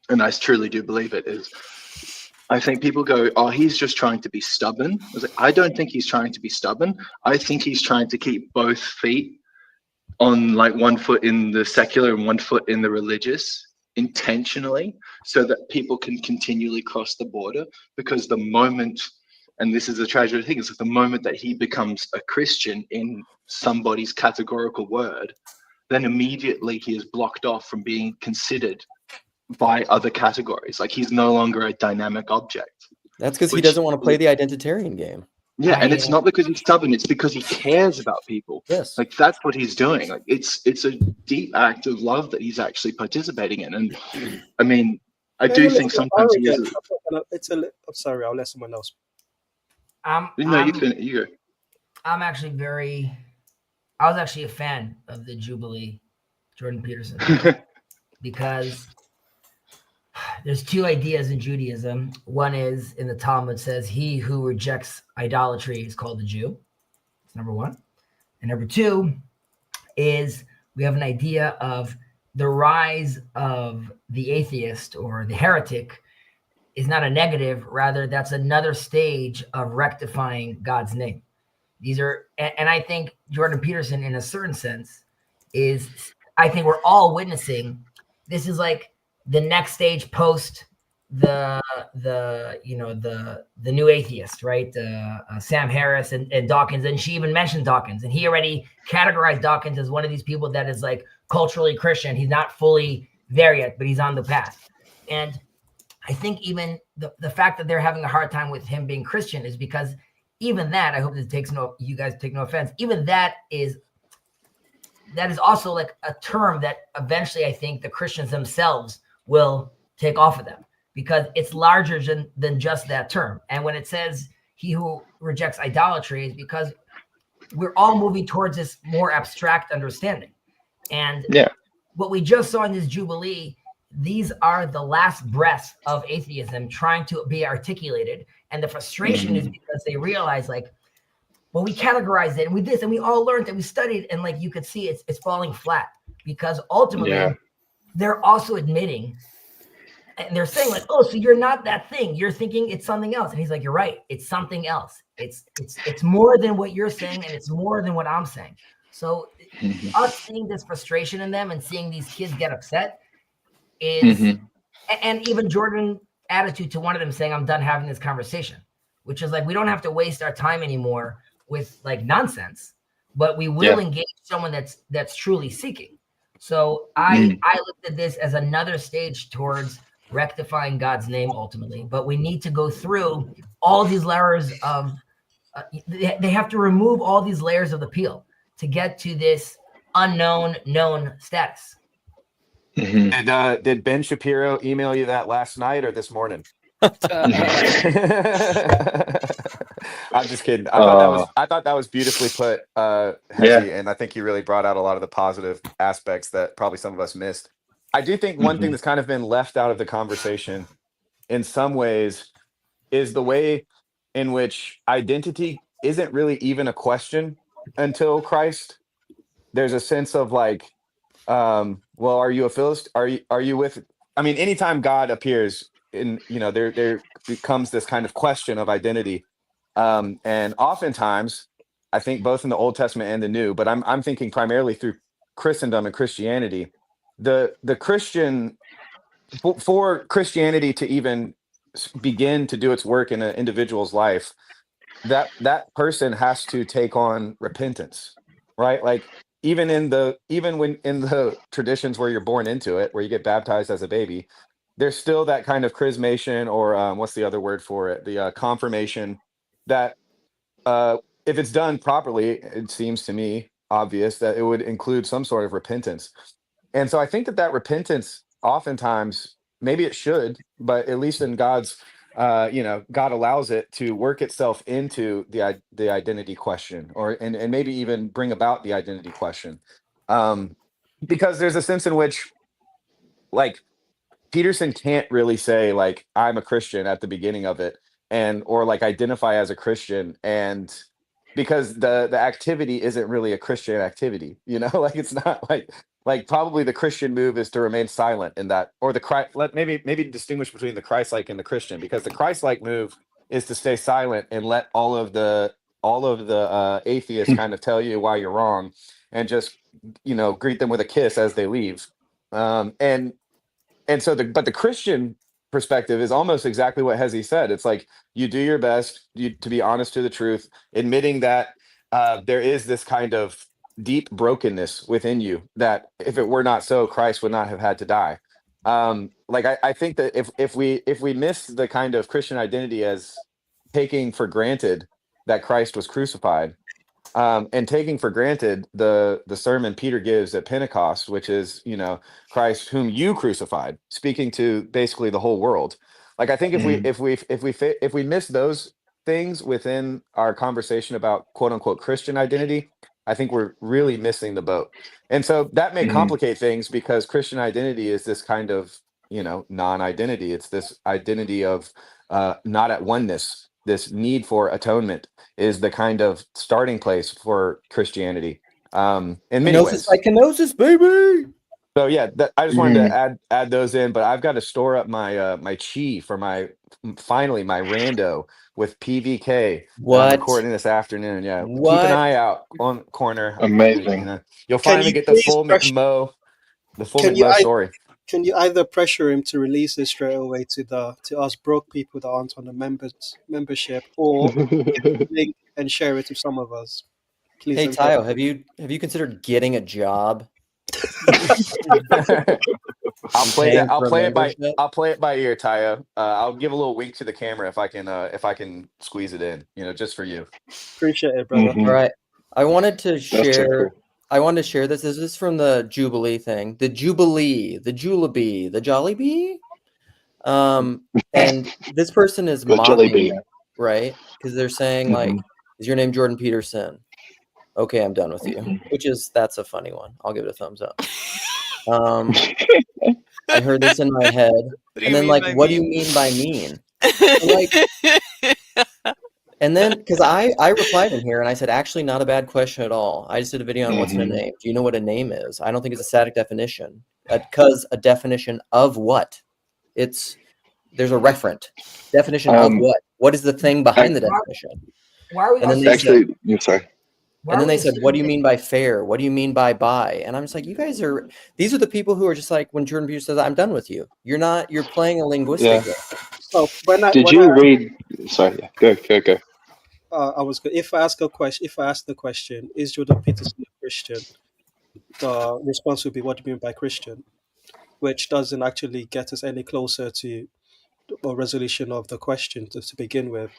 and I truly do believe it, is I think people go, oh, he's just trying to be stubborn. I don't think he's trying to be stubborn. I think he's trying to keep both feet on, like, one foot in the secular and one foot in the religious intentionally, so that people can continually cross the border. Because the moment, and this is a tragic thing, is that the moment that he becomes a Christian in somebody's categorical word, then immediately he is blocked off from being considered by other categories. Like, he's no longer a dynamic object. That's because he doesn't want to play the identitarian game. Yeah, and it's not because he's stubborn, it's because he cares about people. Yes. Like, that's what he's doing. Like, it's a deep act of love that he's actually participating in. And I mean, I do think sometimes he is. I'm sorry, I'll let someone else. You go. I'm actually I was actually a fan of the Jubilee, Jordan Peterson, because there's two ideas in Judaism. One is in the Talmud says, he who rejects idolatry is called a Jew. That's number one. And number two is we have an idea of the rise of the atheist or the heretic is not a negative. Rather, that's another stage of rectifying God's name. These are, and I think Jordan Peterson, in a certain sense, I think we're all witnessing. This is like the next stage post the new atheist, right? Sam Harris and Dawkins, and she even mentioned Dawkins, and he already categorized Dawkins as one of these people that is like culturally Christian. He's not fully there yet, but he's on the path. And I think even the fact that they're having a hard time with him being Christian is because even that, I hope you guys take no offense, even that is also like a term that eventually I think the Christians themselves will take off of them, because it's larger than just that term. And when it says he who rejects idolatry, is because we're all moving towards this more abstract understanding. And what we just saw in this Jubilee, these are the last breaths of atheism trying to be articulated. And the frustration is because they realize, like, well, we categorized it and we this and we all learned and we studied, and like you could see it's falling flat, because ultimately they're also admitting, and they're saying like, oh, so you're not that thing, you're thinking it's something else. And he's like, you're right, it's something else. It's more than what you're saying, and it's more than what I'm saying. So us seeing this frustration in them and seeing these kids get upset is, and even Jordan's attitude to one of them saying, I'm done having this conversation, which is like, we don't have to waste our time anymore with like nonsense. but we will engage someone that's truly seeking. So I looked at this as another stage towards rectifying God's name ultimately, but we need to go through all these layers of they have to remove all these layers of the peel to get to this unknown known status. And did Ben Shapiro email you that last night or this morning? I'm just kidding. I thought that was beautifully put, Hezi, and I think you really brought out a lot of the positive aspects that probably some of us missed. I do think one thing that's kind of been left out of the conversation in some ways is the way in which identity isn't really even a question until Christ. There's a sense of like, well, are you a Philistine? Are you with? I mean, anytime God appears, there becomes this kind of question of identity, and oftentimes, I think both in the Old Testament and the New, but I'm thinking primarily through Christendom and Christianity, the Christian for Christianity to even begin to do its work in an individual's life, that person has to take on repentance, right? Like even in the traditions where you're born into it, where you get baptized as a baby, there's still that kind of chrismation, or what's the other word for it? The confirmation that if it's done properly, it seems to me obvious that it would include some sort of repentance. And so I think that repentance oftentimes, maybe it should, but at least in God's, God allows it to work itself into the identity question, and maybe even bring about the identity question. Because there's a sense in which, like, Peterson can't really say like I'm a Christian at the beginning of it, or like identify as a Christian, and because the activity isn't really a Christian activity, like it's not like probably the Christian move is to remain silent in that, or maybe distinguish between the Christ-like and the Christian, because the Christ-like move is to stay silent and let all of the atheists kind of tell you why you're wrong, and just greet them with a kiss as they leave, and so but the Christian perspective is almost exactly what Hezi said. It's like you do your best to be honest to the truth, admitting that there is this kind of deep brokenness within you that if it were not so, Christ would not have had to die. I think that if we miss the kind of Christian identity as taking for granted that Christ was crucified, and taking for granted the sermon Peter gives at Pentecost, which is, Christ whom you crucified, speaking to basically the whole world. Like, I think if we miss those things within our conversation about quote unquote Christian identity, I think we're really missing the boat. And so that may complicate things, because Christian identity is this kind of, non-identity. It's this identity of not at oneness. This need for atonement is the kind of starting place for Christianity. In many ways, like kenosis, baby. So yeah, I just wanted to add those in, but I've got to store up my my chi for my rando with PVK. What? I'm recording this afternoon. Yeah, What? Keep an eye out on corner. Amazing. You'll finally get the full McMo story. Can you either pressure him to release this straight away to us broke people that aren't on the membership, or link and share it to some of us? Please. Hey Tayo, have you considered getting a job? I'll play it by ear, Tayo. I'll give a little wink to the camera if I can squeeze it in, just for you. Appreciate it, brother. All right. I wanted to share this. This is from the Jubilee thing. The Jubilee, the Julabee, the Jolly Bee. And this person is mocking it, right? Because they're saying like, is your name Jordan Peterson? Okay, I'm done with you. That's a funny one. I'll give it a thumbs up. I heard this in my head. And then like, what do you mean by mean? And then, because I replied in here and I said, actually, not a bad question at all. I just did a video on what's in a name. Do you know what a name is? I don't think it's a static definition. Because a definition of what? There's a referent definition of what? What is the thing behind the definition? Why are we And then they said, what do you mean by fair? What do you mean by by? And I'm just like, these are the people who are just like, when Jordan Peterson says, I'm done with you. You're playing a linguistic game. So read? Sorry, go. if I ask the question, is Jordan Peterson a Christian? The response would be, what do you mean by Christian? Which doesn't actually get us any closer to a resolution of the question to begin with.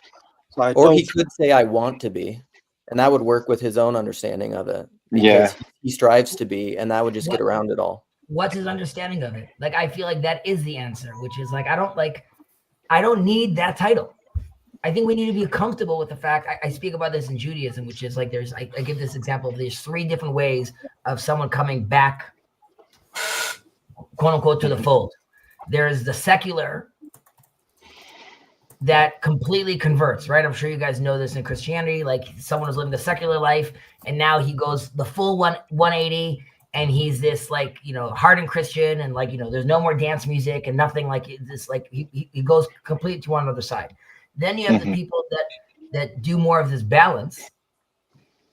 So or he could say, I want to be, and that would work with his own understanding of it, because he strives to be, and that would just get around it all. What's his understanding of it? Like, I feel like that is the answer, which is like, I don't need that title. I think we need to be comfortable with the fact, I speak about this in Judaism, which is like, I give this example of there's 3 different ways of someone coming back, quote unquote, to the fold. There's the secular that completely converts, right? I'm sure you guys know this in Christianity. Like, someone is living the secular life, and now he goes the full 180, and he's this, like, you know, hardened Christian, and like, you know, there's no more dance music and nothing, like this, like he goes completely to one other side. Then you have the people that do more of this balance,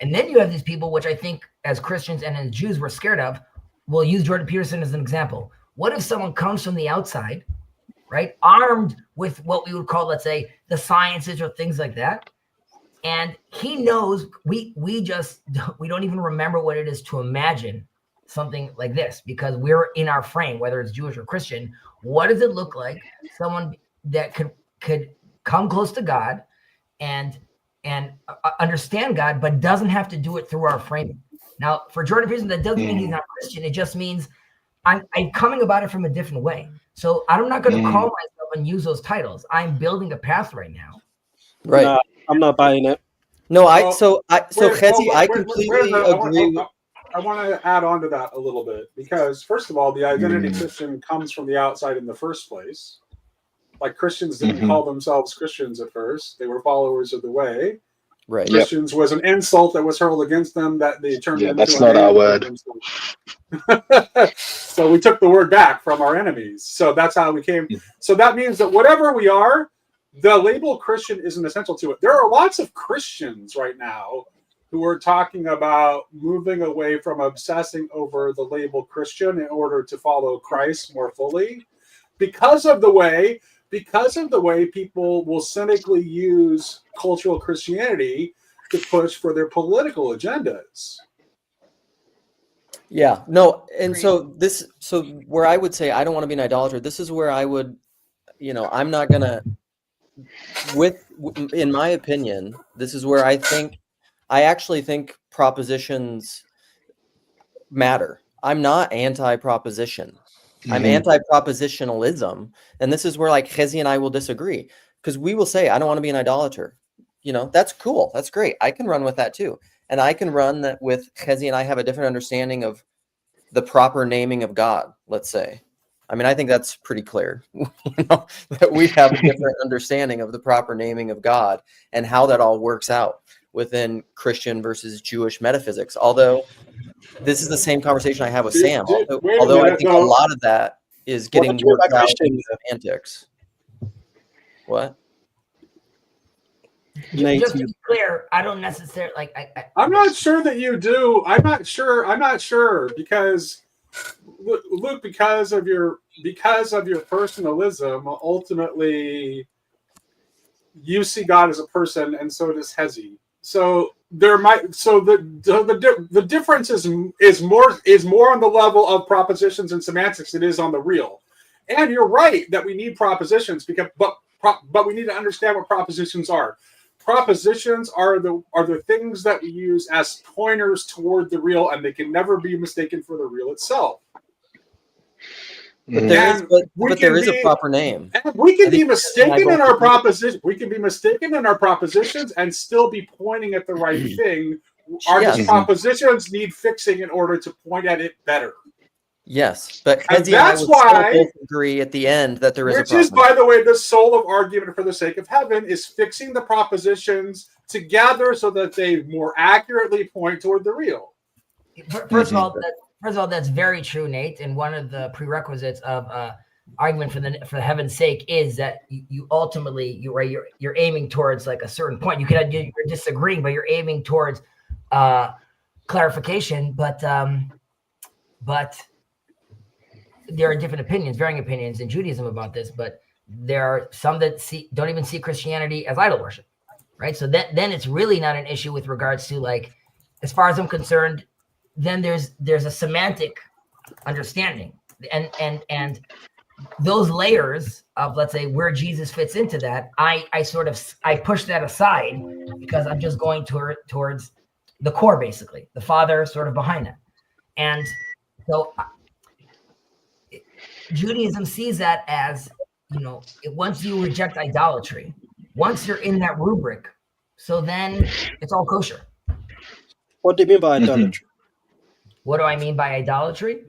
and then you have these people, which I think as Christians and as Jews we're scared of. We'll use Jordan Peterson as an example. What if someone comes from the outside, right, armed with what we would call, let's say, the sciences or things like that, and he knows we don't even remember what it is to imagine something like this, because we're in our frame, whether it's Jewish or Christian. What does it look like? Someone that could come close to God and understand God, but doesn't have to do it through our framing. Now, for Jordan Peterson, that doesn't mean he's not Christian. It just means I'm coming about it from a different way. So I'm not going to call myself and use those titles. I'm building a path right now. Right. No, I'm not buying it. No, Chezi, I completely agree. I want to add on to that a little bit, because first of all, the identity Christian comes from the outside in the first place. Like, Christians didn't call themselves Christians at first. They were followers of the way. Right. Christians was an insult that was hurled against them that they turned into that's not our word. So we took the word back from our enemies. So that's how we came. So that means that whatever we are, the label Christian isn't essential to it. There are lots of Christians right now who are talking about moving away from obsessing over the label Christian in order to follow Christ more fully, because of the way people will cynically use cultural Christianity to push for their political agendas. Yeah, no, and so where I would say I don't want to be an idolater, this is where I would, I'm not gonna, in my opinion, this is where I actually think propositions matter. I'm not anti-proposition. I'm anti-propositionalism, and this is where, like, Chezi and I will disagree, because we will say, I don't want to be an idolater. That's cool. That's great. I can run with that too. And I can run that with Chezi, and I have a different understanding of the proper naming of God, let's say. I mean, I think that's pretty clear, that we have a different understanding of the proper naming of God and how that all works out within Christian versus Jewish metaphysics. Although this is the same conversation I have with Sam. Although I think a lot of that is getting worked out in semantics. What? Just to be clear, I don't necessarily like. I'm not sure that you do. I'm not sure because, Luke, because of your personalism, ultimately, you see God as a person, and so does Hezi. So the difference is more on the level of propositions and semantics than it is on the real. And you're right that we need propositions but we need to understand what propositions are. Propositions are the things that we use as pointers toward the real, and they can never be mistaken for the real itself. But there is a proper name. And we can be mistaken in our proposition. We can be mistaken in our propositions and still be pointing at the right thing. Our propositions need fixing in order to point at it better. Yes, but Hezi and I would still both agree at the end that there is a problem. Which is, by the way, the soul of argument for the sake of heaven is fixing the propositions together so that they more accurately point toward the real. First of all, that's very true, Nate. And one of the prerequisites of argument for the heaven's sake is that you ultimately you're aiming towards like a certain point. You're disagreeing, but you're aiming towards clarification. But there are varying opinions in Judaism about this. But there are some that don't even see Christianity as idol worship. right? So then it's really not an issue with regards to, like, as far as I'm concerned, then there's a semantic understanding, and those layers of, let's say, where Jesus fits into that, I push that aside because I'm just going towards the core, basically, the Father sort of behind that. And so Judaism sees that as, once you reject idolatry, once you're in that rubric, so then it's all kosher. What do you mean by idolatry? What do I mean by idolatry?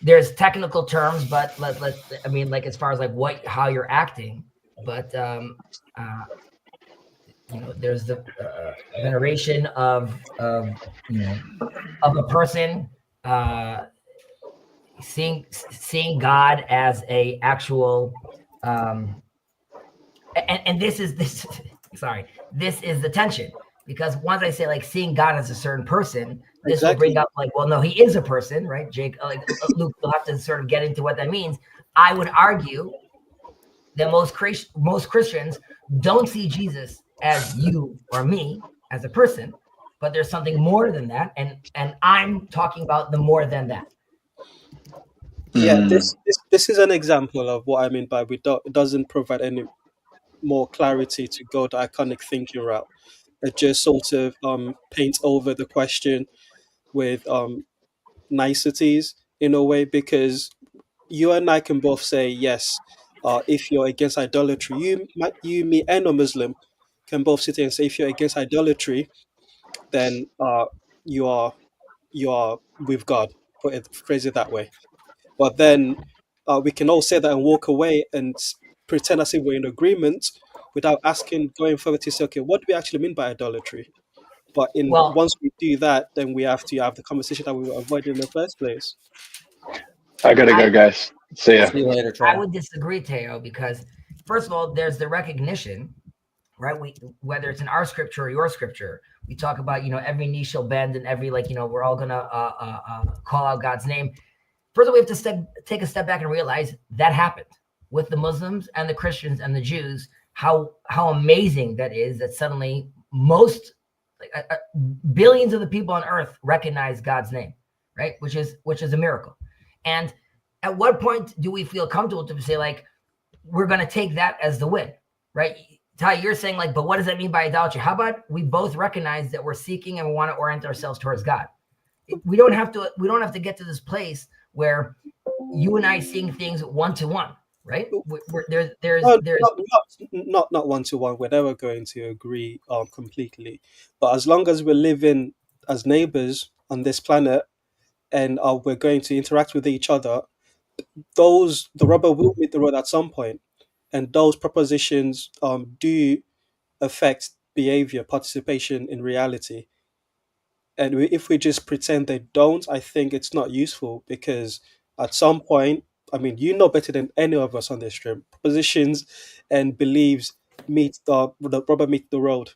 There's technical terms, but like as far as like how you're acting, but there's the veneration of a person seeing God as a actual and this is this is the tension, because once I say like seeing God as a certain person, this will bring up like, well, no, he is a person, right? Jake, like Luke, you'll have to sort of get into what that means. I would argue that most Christians don't see Jesus as you or me as a person, but there's something more than that, and I'm talking about the more than that. Yeah, this is an example of what I mean by it doesn't provide any more clarity to go the iconic thinking route. It just sort of paints over the question with niceties in a way, because you and I can both say yes. If you're against idolatry, you, me, and a Muslim can both sit here and say, if you're against idolatry, then you are with God. Phrase it that way. But then we can all say that and walk away and pretend as if we're in agreement without going further to say, okay, what do we actually mean by idolatry? But once we do that, then we have to have the conversation that we were avoiding in the first place. I gotta go, guys. See ya. See you later, Trey. I would disagree, Teo, because first of all, there's the recognition, right? Whether it's in our scripture or your scripture, we talk about, every knee shall bend and every, we're all gonna call out God's name. First of all, we have to take a step back and realize that happened with the Muslims and the Christians and the Jews. How amazing that is, that suddenly most billions of the people on earth recognize God's name, right? Which is a miracle. And at what point do we feel comfortable to say, like, we're going to take that as the win, right? Ty, you're saying, like, but what does that mean by idolatry? How about we both recognize that we're seeking and we want to orient ourselves towards God? We don't have to get to this place where you and I seeing things one-to-one, right? There's not one-to-one. We're never going to agree completely. But as long as we're living as neighbors on this planet and we're going to interact with each other, the rubber will meet the road at some point. And those propositions do affect behavior, participation in reality. And if we just pretend they don't, I think it's not useful, because at some point, I mean, you know better than any of us on this stream, propositions and beliefs meet the rubber meet the road.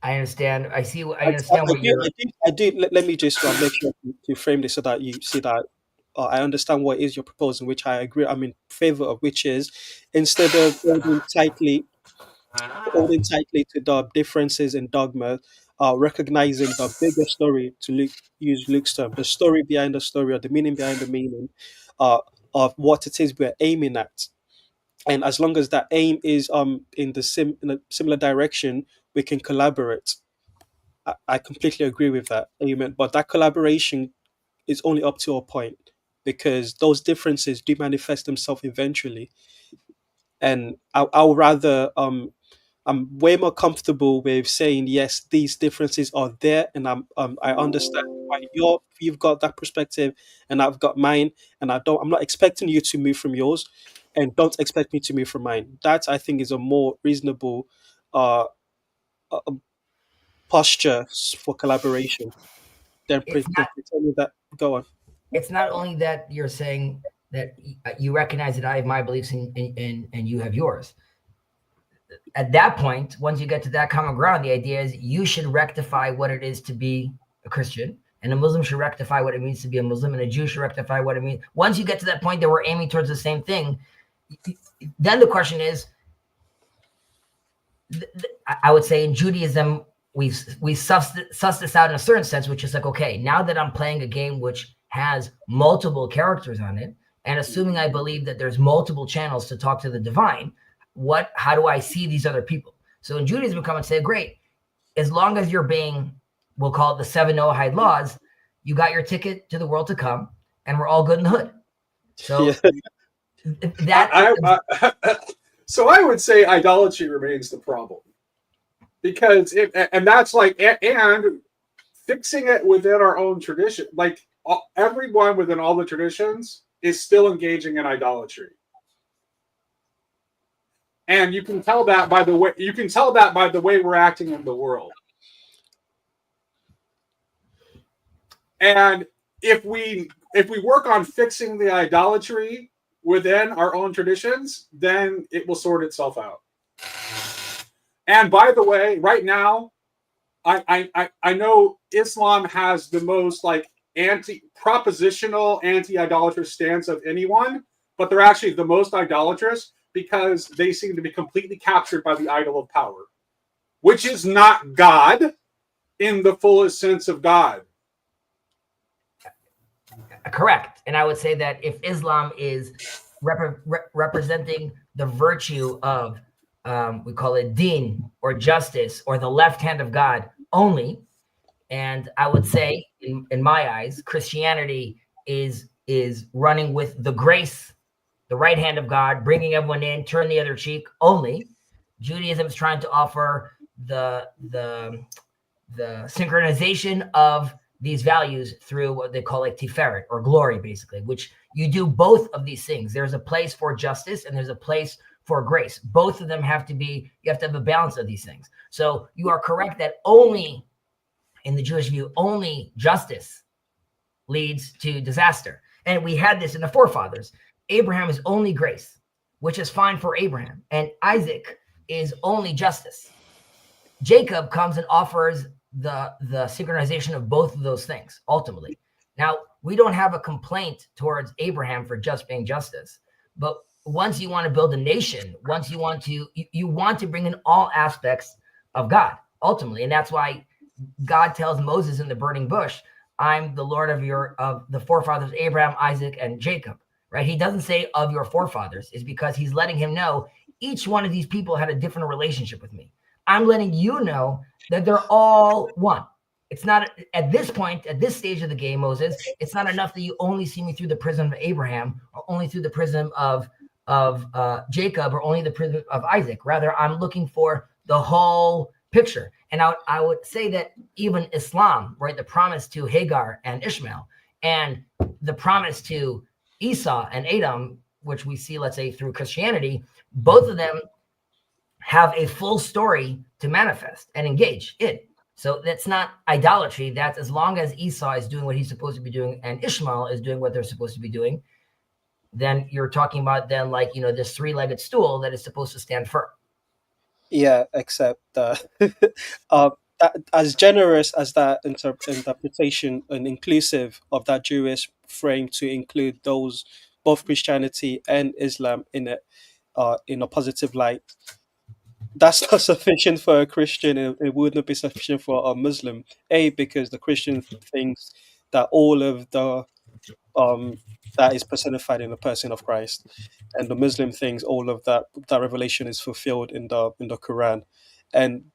I understand. I understand what you're. I do. Let me just make sure to frame this so that you see that I understand what is you're proposing, which I agree. I'm in favor of, which is, instead of holding tightly to the differences in dogma, recognizing the bigger story, to use Luke's term, the story behind the story, or the meaning behind the meaning, of what it is we're aiming at. And as long as that aim is in a similar direction, we can collaborate. I completely agree with that. Amen. But that collaboration is only up to a point, because those differences do manifest themselves eventually. And I'll rather I'm way more comfortable with saying, yes, these differences are there, and I understand why you've got that perspective and I've got mine, and I'm not expecting you to move from yours, and don't expect me to move from mine. That, I think, is a more reasonable posture for collaboration than pretending that. Go on. It's not only that you're saying that you recognize that I have my beliefs and you have yours. At that point, once you get to that common ground, the idea is you should rectify what it is to be a Christian, and a Muslim should rectify what it means to be a Muslim, and a Jew should rectify what it means. Once you get to that point that we're aiming towards the same thing, then the question is, I would say in Judaism, we suss this out in a certain sense, which is like, okay, now that I'm playing a game which has multiple characters on it, and assuming I believe that there's multiple channels to talk to the divine, how do I see these other people? So in Judaism, we come and say, great, as long as you're being, we'll call it the 7 Noahide laws, you got your ticket to the world to come, and we're all good in the hood. So so I would say idolatry remains the problem, because that's like, and fixing it within our own tradition, like everyone within all the traditions is still engaging in idolatry. And you can tell that by the way we're acting in the world. And if we work on fixing the idolatry within our own traditions, then it will sort itself out. And by the way, right now, I know Islam has the most like propositional anti-idolatrous stance of anyone, but they're actually the most idolatrous because they seem to be completely captured by the idol of power, which is not God in the fullest sense of God. Correct. And I would say that if Islam is representing the virtue of, we call it deen or justice or the left hand of God only, and I would say in my eyes, Christianity is running with the grace, the right hand of God, bringing everyone in, turn the other cheek only. Judaism is trying to offer the synchronization of these values through what they call like tiferet or glory, basically, which you do both of these things. There's a place for justice and there's a place for grace. Both of them have to be, you have to have a balance of these things. So you are correct that only in the Jewish view, only justice leads to disaster. And we had this in the forefathers. Abraham is only grace, which is fine for Abraham. And Isaac is only justice. Jacob comes and offers the synchronization of both of those things, ultimately. Now, we don't have a complaint towards Abraham for just being justice. But once you want to build a nation, once you want to bring in all aspects of God, ultimately. And that's why God tells Moses in the burning bush, I'm the Lord of the forefathers, Abraham, Isaac, and Jacob, right? He doesn't say of your forefathers, is because he's letting him know each one of these people had a different relationship with me. I'm letting you know that they're all one. It's not at this point, at this stage of the game, Moses, it's not enough that you only see me through the prism of Abraham or only through the prism of Jacob or only the prism of Isaac. Rather, I'm looking for the whole picture. And I would say that even Islam, right, the promise to Hagar and Ishmael and the promise to Esau and Adam, which we see, let's say, through Christianity, both of them have a full story to manifest and engage in. So that's not idolatry. That's as long as Esau is doing what he's supposed to be doing and Ishmael is doing what they're supposed to be doing, then you're talking about then like, this three-legged stool that is supposed to stand firm. Yeah, except as generous as that interpretation and inclusive of that Jewish frame to include those, both Christianity and Islam in it, in a positive light, that's not sufficient for a Christian. It wouldn't be sufficient for a Muslim. Because the Christian thinks that all of the that is personified in the person of Christ, and the Muslim thinks all of that revelation is fulfilled in the Quran, and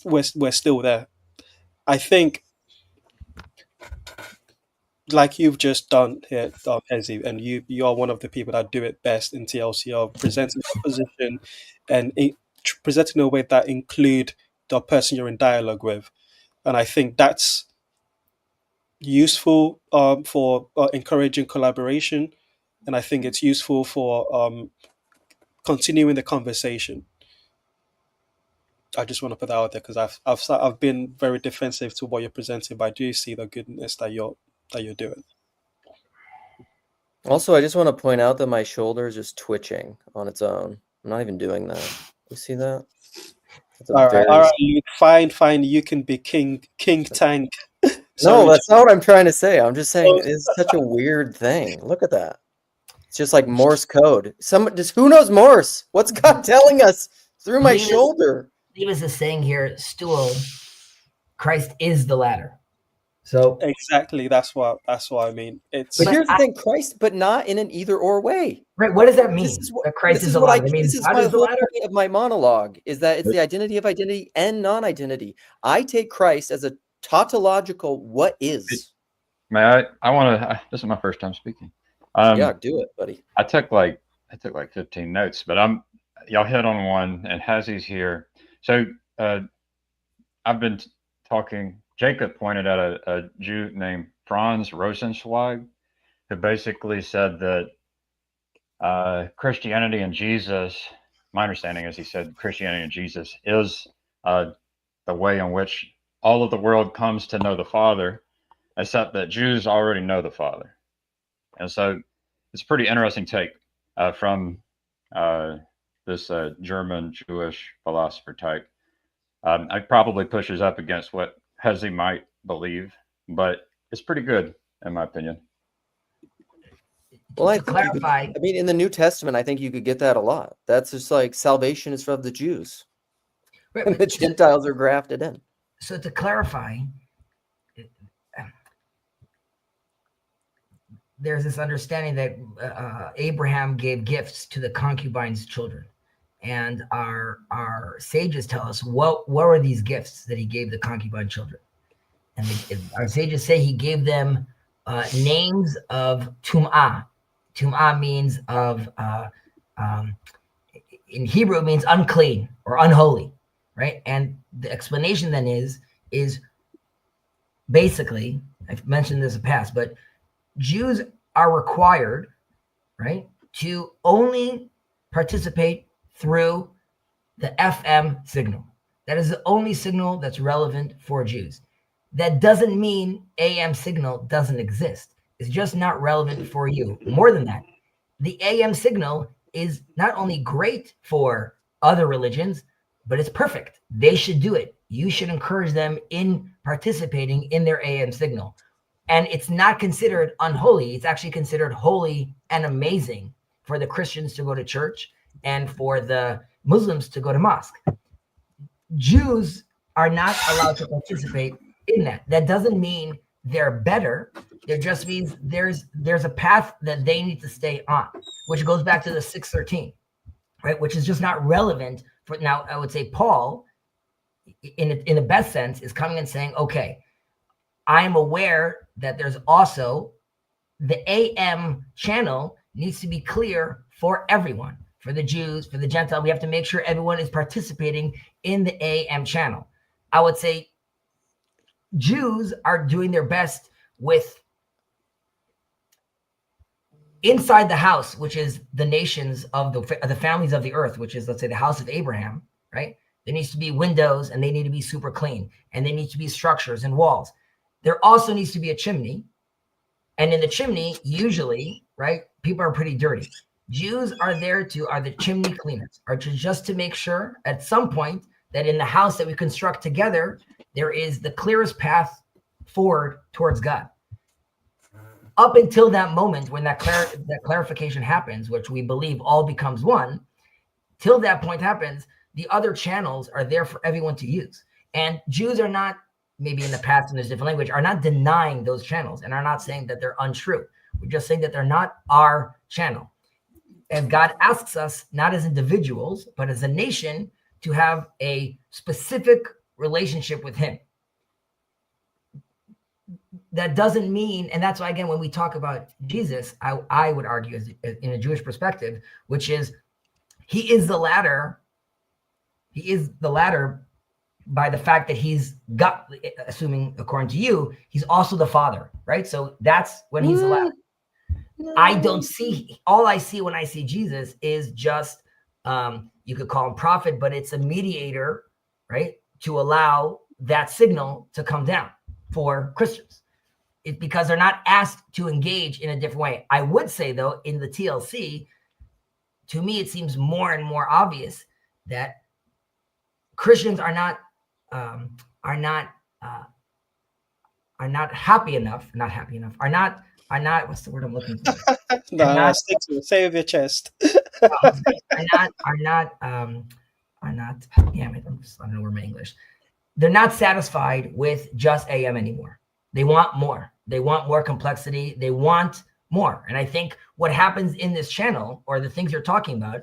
we're still there. I think, like you've just done here, Hezi, and you are one of the people that do it best in TLC of presenting a position and presenting a way that include the person you're in dialogue with, and I think that's useful for encouraging collaboration, and I think it's useful for continuing the conversation. I just want to put that out there because I've been very defensive to what you're presenting, but I do see the goodness that you're doing. Also, I just want to point out that my shoulder is just twitching on its own. I'm not even doing that. You see that? All right. You fine. You can be King Tank. No, that's not what I'm trying to say. I'm just saying it's such a weird thing. Look at that. It's just like Morse code. Who knows Morse? What's God telling us through my shoulder? Levis is saying here, Stuhl, Christ is the ladder. So exactly, that's what I mean. But here's the thing, Christ, but not in an either or way. Right. What does that mean? Christ is the ladder. This is my whole point of my monologue, is that it's the identity of identity and non-identity. I take Christ as a tautological what is. May I want to, this is my first time speaking. Yeah, do it, buddy. I took like 15 notes, but y'all hit on one, and Hazi's here. So I've been talking, Jacob pointed out a Jew named Franz Rosenzweig, who basically said that Christianity and Jesus, my understanding is he said Christianity and Jesus is the way in which all of the world comes to know the Father, except that Jews already know the Father. And so it's a pretty interesting take from this German Jewish philosopher type. It probably pushes up against what Hezi might believe, but it's pretty good in my opinion. Well, I mean, in the New Testament, I think you could get that a lot. That's just like salvation is from the Jews, and the Gentiles are grafted in. So to clarify, there's this understanding that Abraham gave gifts to the concubine's children, and our sages tell us what were these gifts that he gave the concubine children, and our sages say he gave them names of tum'ah. Tum'ah means in Hebrew it means unclean or unholy, right? And the explanation then is basically, I've mentioned this in the past, but Jews are required, right, to only participate through the FM signal. That is the only signal that's relevant for Jews. That doesn't mean AM signal doesn't exist. It's just not relevant for you. More than that, the AM signal is not only great for other religions, but it's perfect. They should do it. You should encourage them in participating in their AM signal. And it's not considered unholy. It's actually considered holy and amazing for the Christians to go to church and for the Muslims to go to mosque. Jews are not allowed to participate in that. That doesn't mean they're better. It just means there's a path that they need to stay on, which goes back to the 613, right? Which is just not relevant for now. I would say Paul, in the best sense, is coming and saying, okay, I am aware that there's also the AM channel needs to be clear for everyone, for the Jews, for the Gentile. We have to make sure everyone is participating in the AM channel. I would say Jews are doing their best with inside the house, which is the nations of the families of the earth, which is, let's say, the house of Abraham, right? There needs to be windows and they need to be super clean, and there needs to be structures and walls. There also needs to be a chimney. And in the chimney, usually, right, people are pretty dirty. Jews are the chimney cleaners, just to make sure at some point that in the house that we construct together, there is the clearest path forward towards God. Up until that moment when that clarification happens, which we believe all becomes one, till that point happens, the other channels are there for everyone to use. And Jews are not, maybe in the past in this different language, are not denying those channels and are not saying that they're untrue. We're just saying that they're not our channel. And God asks us, not as individuals, but as a nation, to have a specific relationship with him. That doesn't mean, and that's why, again, when we talk about Jesus, I would argue in a Jewish perspective, which is he is the ladder. He is the ladder by the fact that he's got, assuming according to you, he's also the Father, right? So that's when he's the ladder. I don't see, all I see when I see Jesus is just, you could call him prophet, but it's a mediator, right? To allow that signal to come down for Christians. It's because they're not asked to engage in a different way. I would say, though, in the TLC, to me, it seems more and more obvious that Christians are not happy enough, are not what's the word I'm looking for? No, stick to it. Say with your chest. are not damn it, I don't know where my English. They're not satisfied with just AM anymore. They want more. They want more complexity. They want more. And I think what happens in this channel, or the things you're talking about,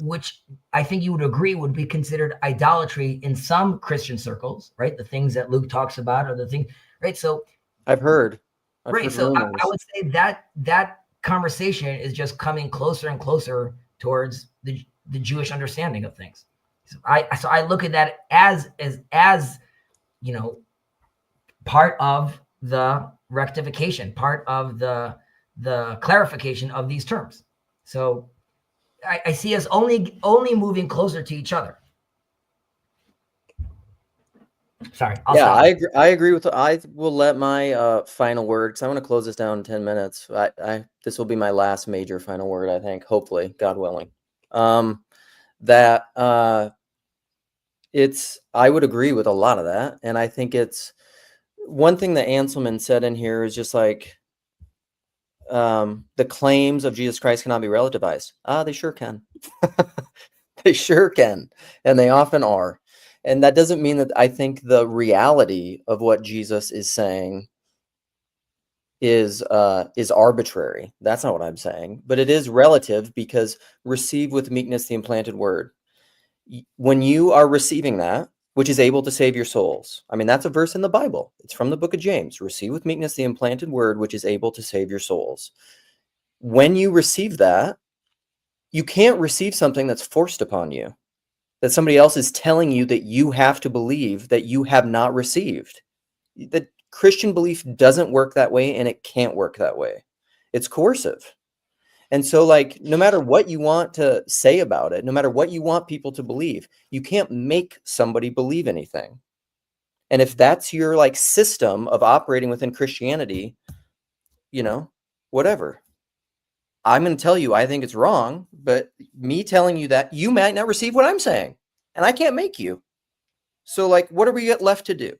which I think you would agree would be considered idolatry in some Christian circles, right? The things that Luke talks about, or the things, right? So I've heard. Right. So I would say that conversation is just coming closer and closer towards the Jewish understanding of things. So I look at that as part of the rectification, part of the clarification of these terms. So I see us only moving closer to each other. Sorry. I agree with. I will let my final word, because I want to close this down in 10 minutes. This will be my last major final word, I think, hopefully, God willing. I would agree with a lot of that, and I think it's one thing that Anselman said in here is just like the claims of Jesus Christ cannot be relativized. They sure can. They sure can, and they often are. And that doesn't mean that I think the reality of what Jesus is saying is arbitrary. That's not what I'm saying, but it is relative, because receive with meekness the implanted word. When you are receiving that, which is able to save your souls. I mean, that's a verse in the Bible. It's from the book of James. Receive with meekness the implanted word, which is able to save your souls. When you receive that, you can't receive something that's forced upon you, that somebody else is telling you that you have to believe that you have not received. The Christian belief doesn't work that way, and it can't work that way. It's coercive. And so, like, no matter what you want to say about it, no matter what you want people to believe, you can't make somebody believe anything. And if that's your like system of operating within Christianity, whatever. I'm going to tell you, I think it's wrong, but me telling you that, you might not receive what I'm saying, and I can't make you. So, like, what are we left to do?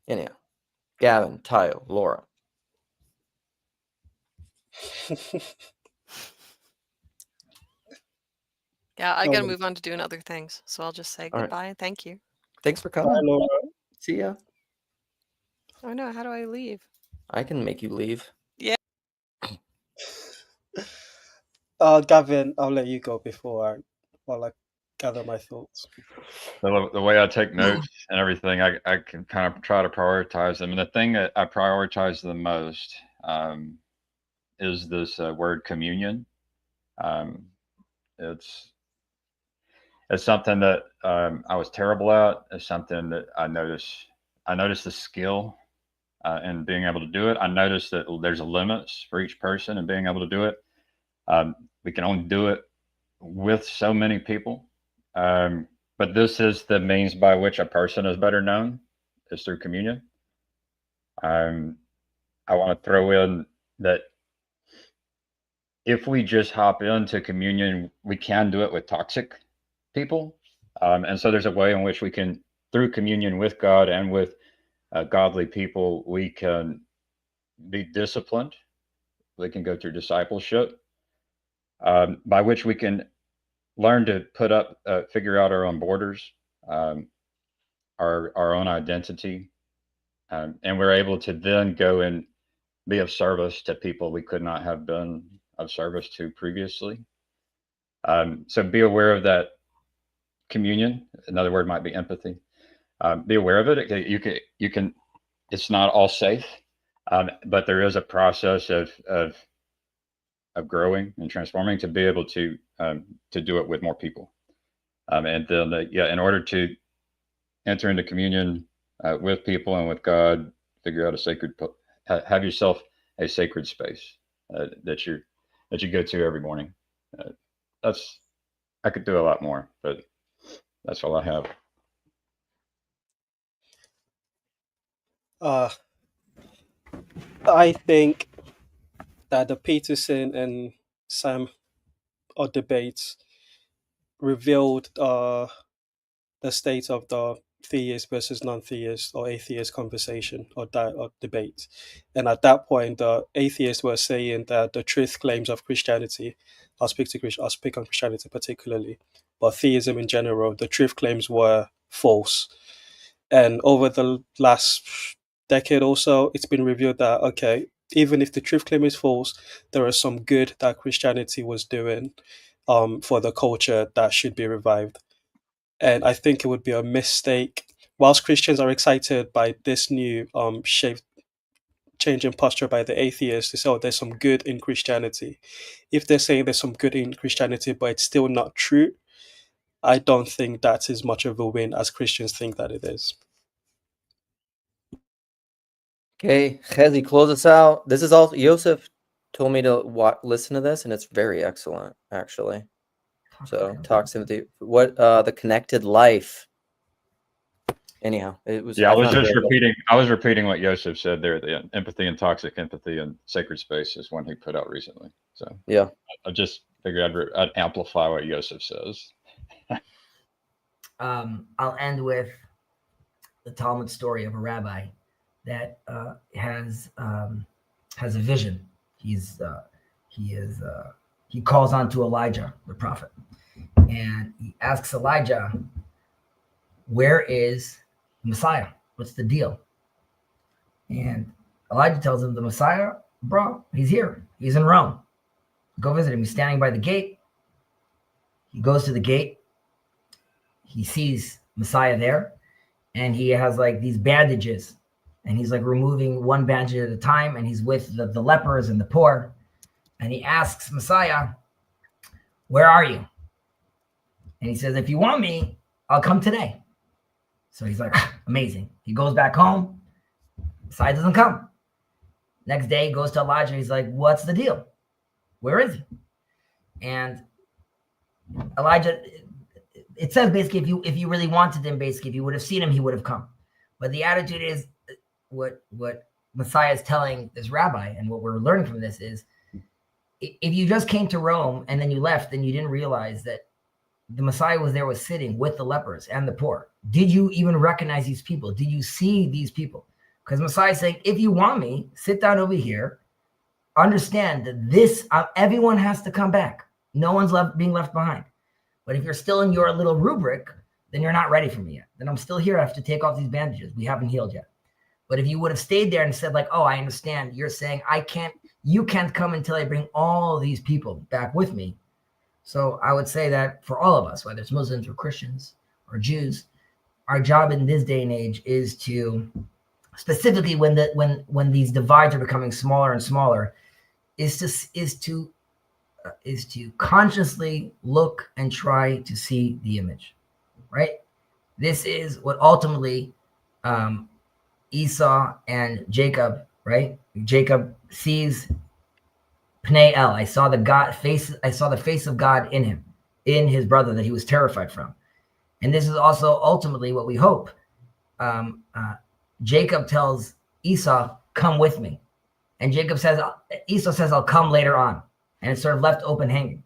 Anyhow, Gavin, Tayo, Laura. Yeah, I gotta move on to doing other things, so I'll just say goodbye and thank you. Thanks for coming. Bye, Laura. See ya. Oh no, how do I leave? I can make you leave. Yeah. Gavin, I'll let you go while I gather my thoughts. The way I take notes and everything, I can kind of try to prioritize them. And the thing that I prioritize the most is this word communion. It's something that I was terrible at. It's something that I noticed the skill in being able to do it. I noticed that there's a limits for each person in being able to do it. We can only do it with so many people. But this is the means by which a person is better known, is through communion. I want to throw in that if we just hop into communion, we can do it with toxic people. And so there's a way in which we can, through communion with God and with godly people, we can be disciplined. We can go through discipleship, by which we can learn to figure out our own borders, our own identity. And we're able to then go and be of service to people we could not have been of service to previously. So be aware of that communion. Another word might be empathy. Be aware of it. You can. It's not all safe, but there is a process of growing and transforming to be able to do it with more people. And then, in order to enter into communion with people and with God, figure out have yourself a sacred space that you go to every morning. I could do a lot more, but that's all I have. I think that the Peterson and Sam debates revealed the state of the theist versus non-theist or atheist conversation or debate. And at that point, the atheists were saying that the truth claims of Christianity, I'll speak on Christianity particularly, but theism in general, the truth claims were false. And over the last decade or so, it's been revealed that, okay, even if the truth claim is false, there is some good that Christianity was doing for the culture that should be revived. And I think it would be a mistake, whilst Christians are excited by this new change in posture by the atheists to say, oh, there's some good in Christianity. If they're saying there's some good in Christianity, but it's still not true, I don't think that is much of a win as Christians think that it is. Okay, Hezi, close us out. This is all Joseph told me to listen to this, and it's very excellent, actually. So, talk sympathy. What the connected life. Anyhow, it was. Yeah, I was repeating what Joseph said there. The empathy and toxic empathy and sacred space is one he put out recently. So yeah, I just figured I'd amplify what Joseph says. I'll end with the Talmud story of a rabbi that has a vision. He calls on to Elijah, the prophet, and he asks Elijah, "Where is the Messiah? What's the deal?" And Elijah tells him, "The Messiah, bro, he's here. He's in Rome. Go visit him. He's standing by the gate." He goes to the gate. He sees Messiah there, and he has like these bandages, and he's like removing one bandage at a time, and he's with the lepers and the poor, and he asks Messiah, "Where are you?" And he says, "If you want me, I'll come today." So he's like, amazing. He goes back home. Messiah doesn't come. Next day, he goes to Elijah. He's like, "What's the deal? Where is he?" And Elijah, it says basically, if you really wanted him, basically, if you would have seen him, he would have come. But the attitude is what Messiah is telling this rabbi, and what we're learning from this is, if you just came to Rome and then you left, then you didn't realize that the Messiah was sitting with the lepers and the poor. Did you even recognize these people? Did you see these people? Because Messiah is saying, if you want me, sit down over here. Understand that everyone has to come back. No one's being left behind. But if you're still in your little rubric, then you're not ready for me yet. Then I'm still here. I have to take off these bandages. We haven't healed yet. But if you would have stayed there and said like, "Oh, I understand. You're saying you can't come until I bring all these people back with me." So I would say that for all of us, whether it's Muslims or Christians or Jews, our job in this day and age is to, specifically when these divides are becoming smaller and smaller, is to consciously look and try to see the image, right? This is what ultimately Esau and Jacob, right? Jacob sees Pnei El. I saw the face of God in him, in his brother that he was terrified from. And this is also ultimately what we hope. Jacob tells Esau, "Come with me." And Esau says, "I'll come later on." And it's sort of left open hanging.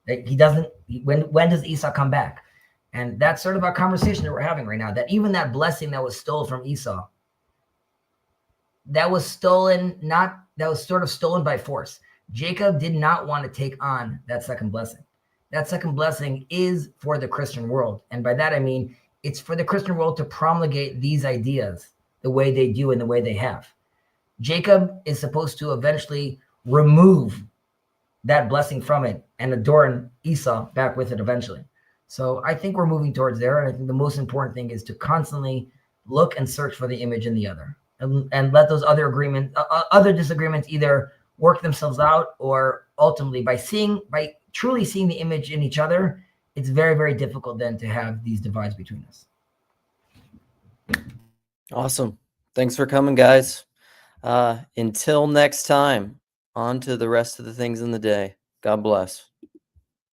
He doesn't, when does Esau come back? And that's sort of our conversation that we're having right now, that even that blessing that was stolen from Esau, that was sort of stolen by force. Jacob did not want to take on that second blessing. That second blessing is for the Christian world. And by that, I mean, it's for the Christian world to promulgate these ideas the way they do and the way they have. Jacob is supposed to eventually remove that blessing from it and adorn Esau back with it eventually. So I think we're moving towards there. And I think the most important thing is to constantly look and search for the image in the other, and let those other disagreements either work themselves out, or ultimately by truly seeing the image in each other, it's very, very difficult then to have these divides between us. Awesome. Thanks for coming, guys. Until next time, on to the rest of the things in the day. God bless.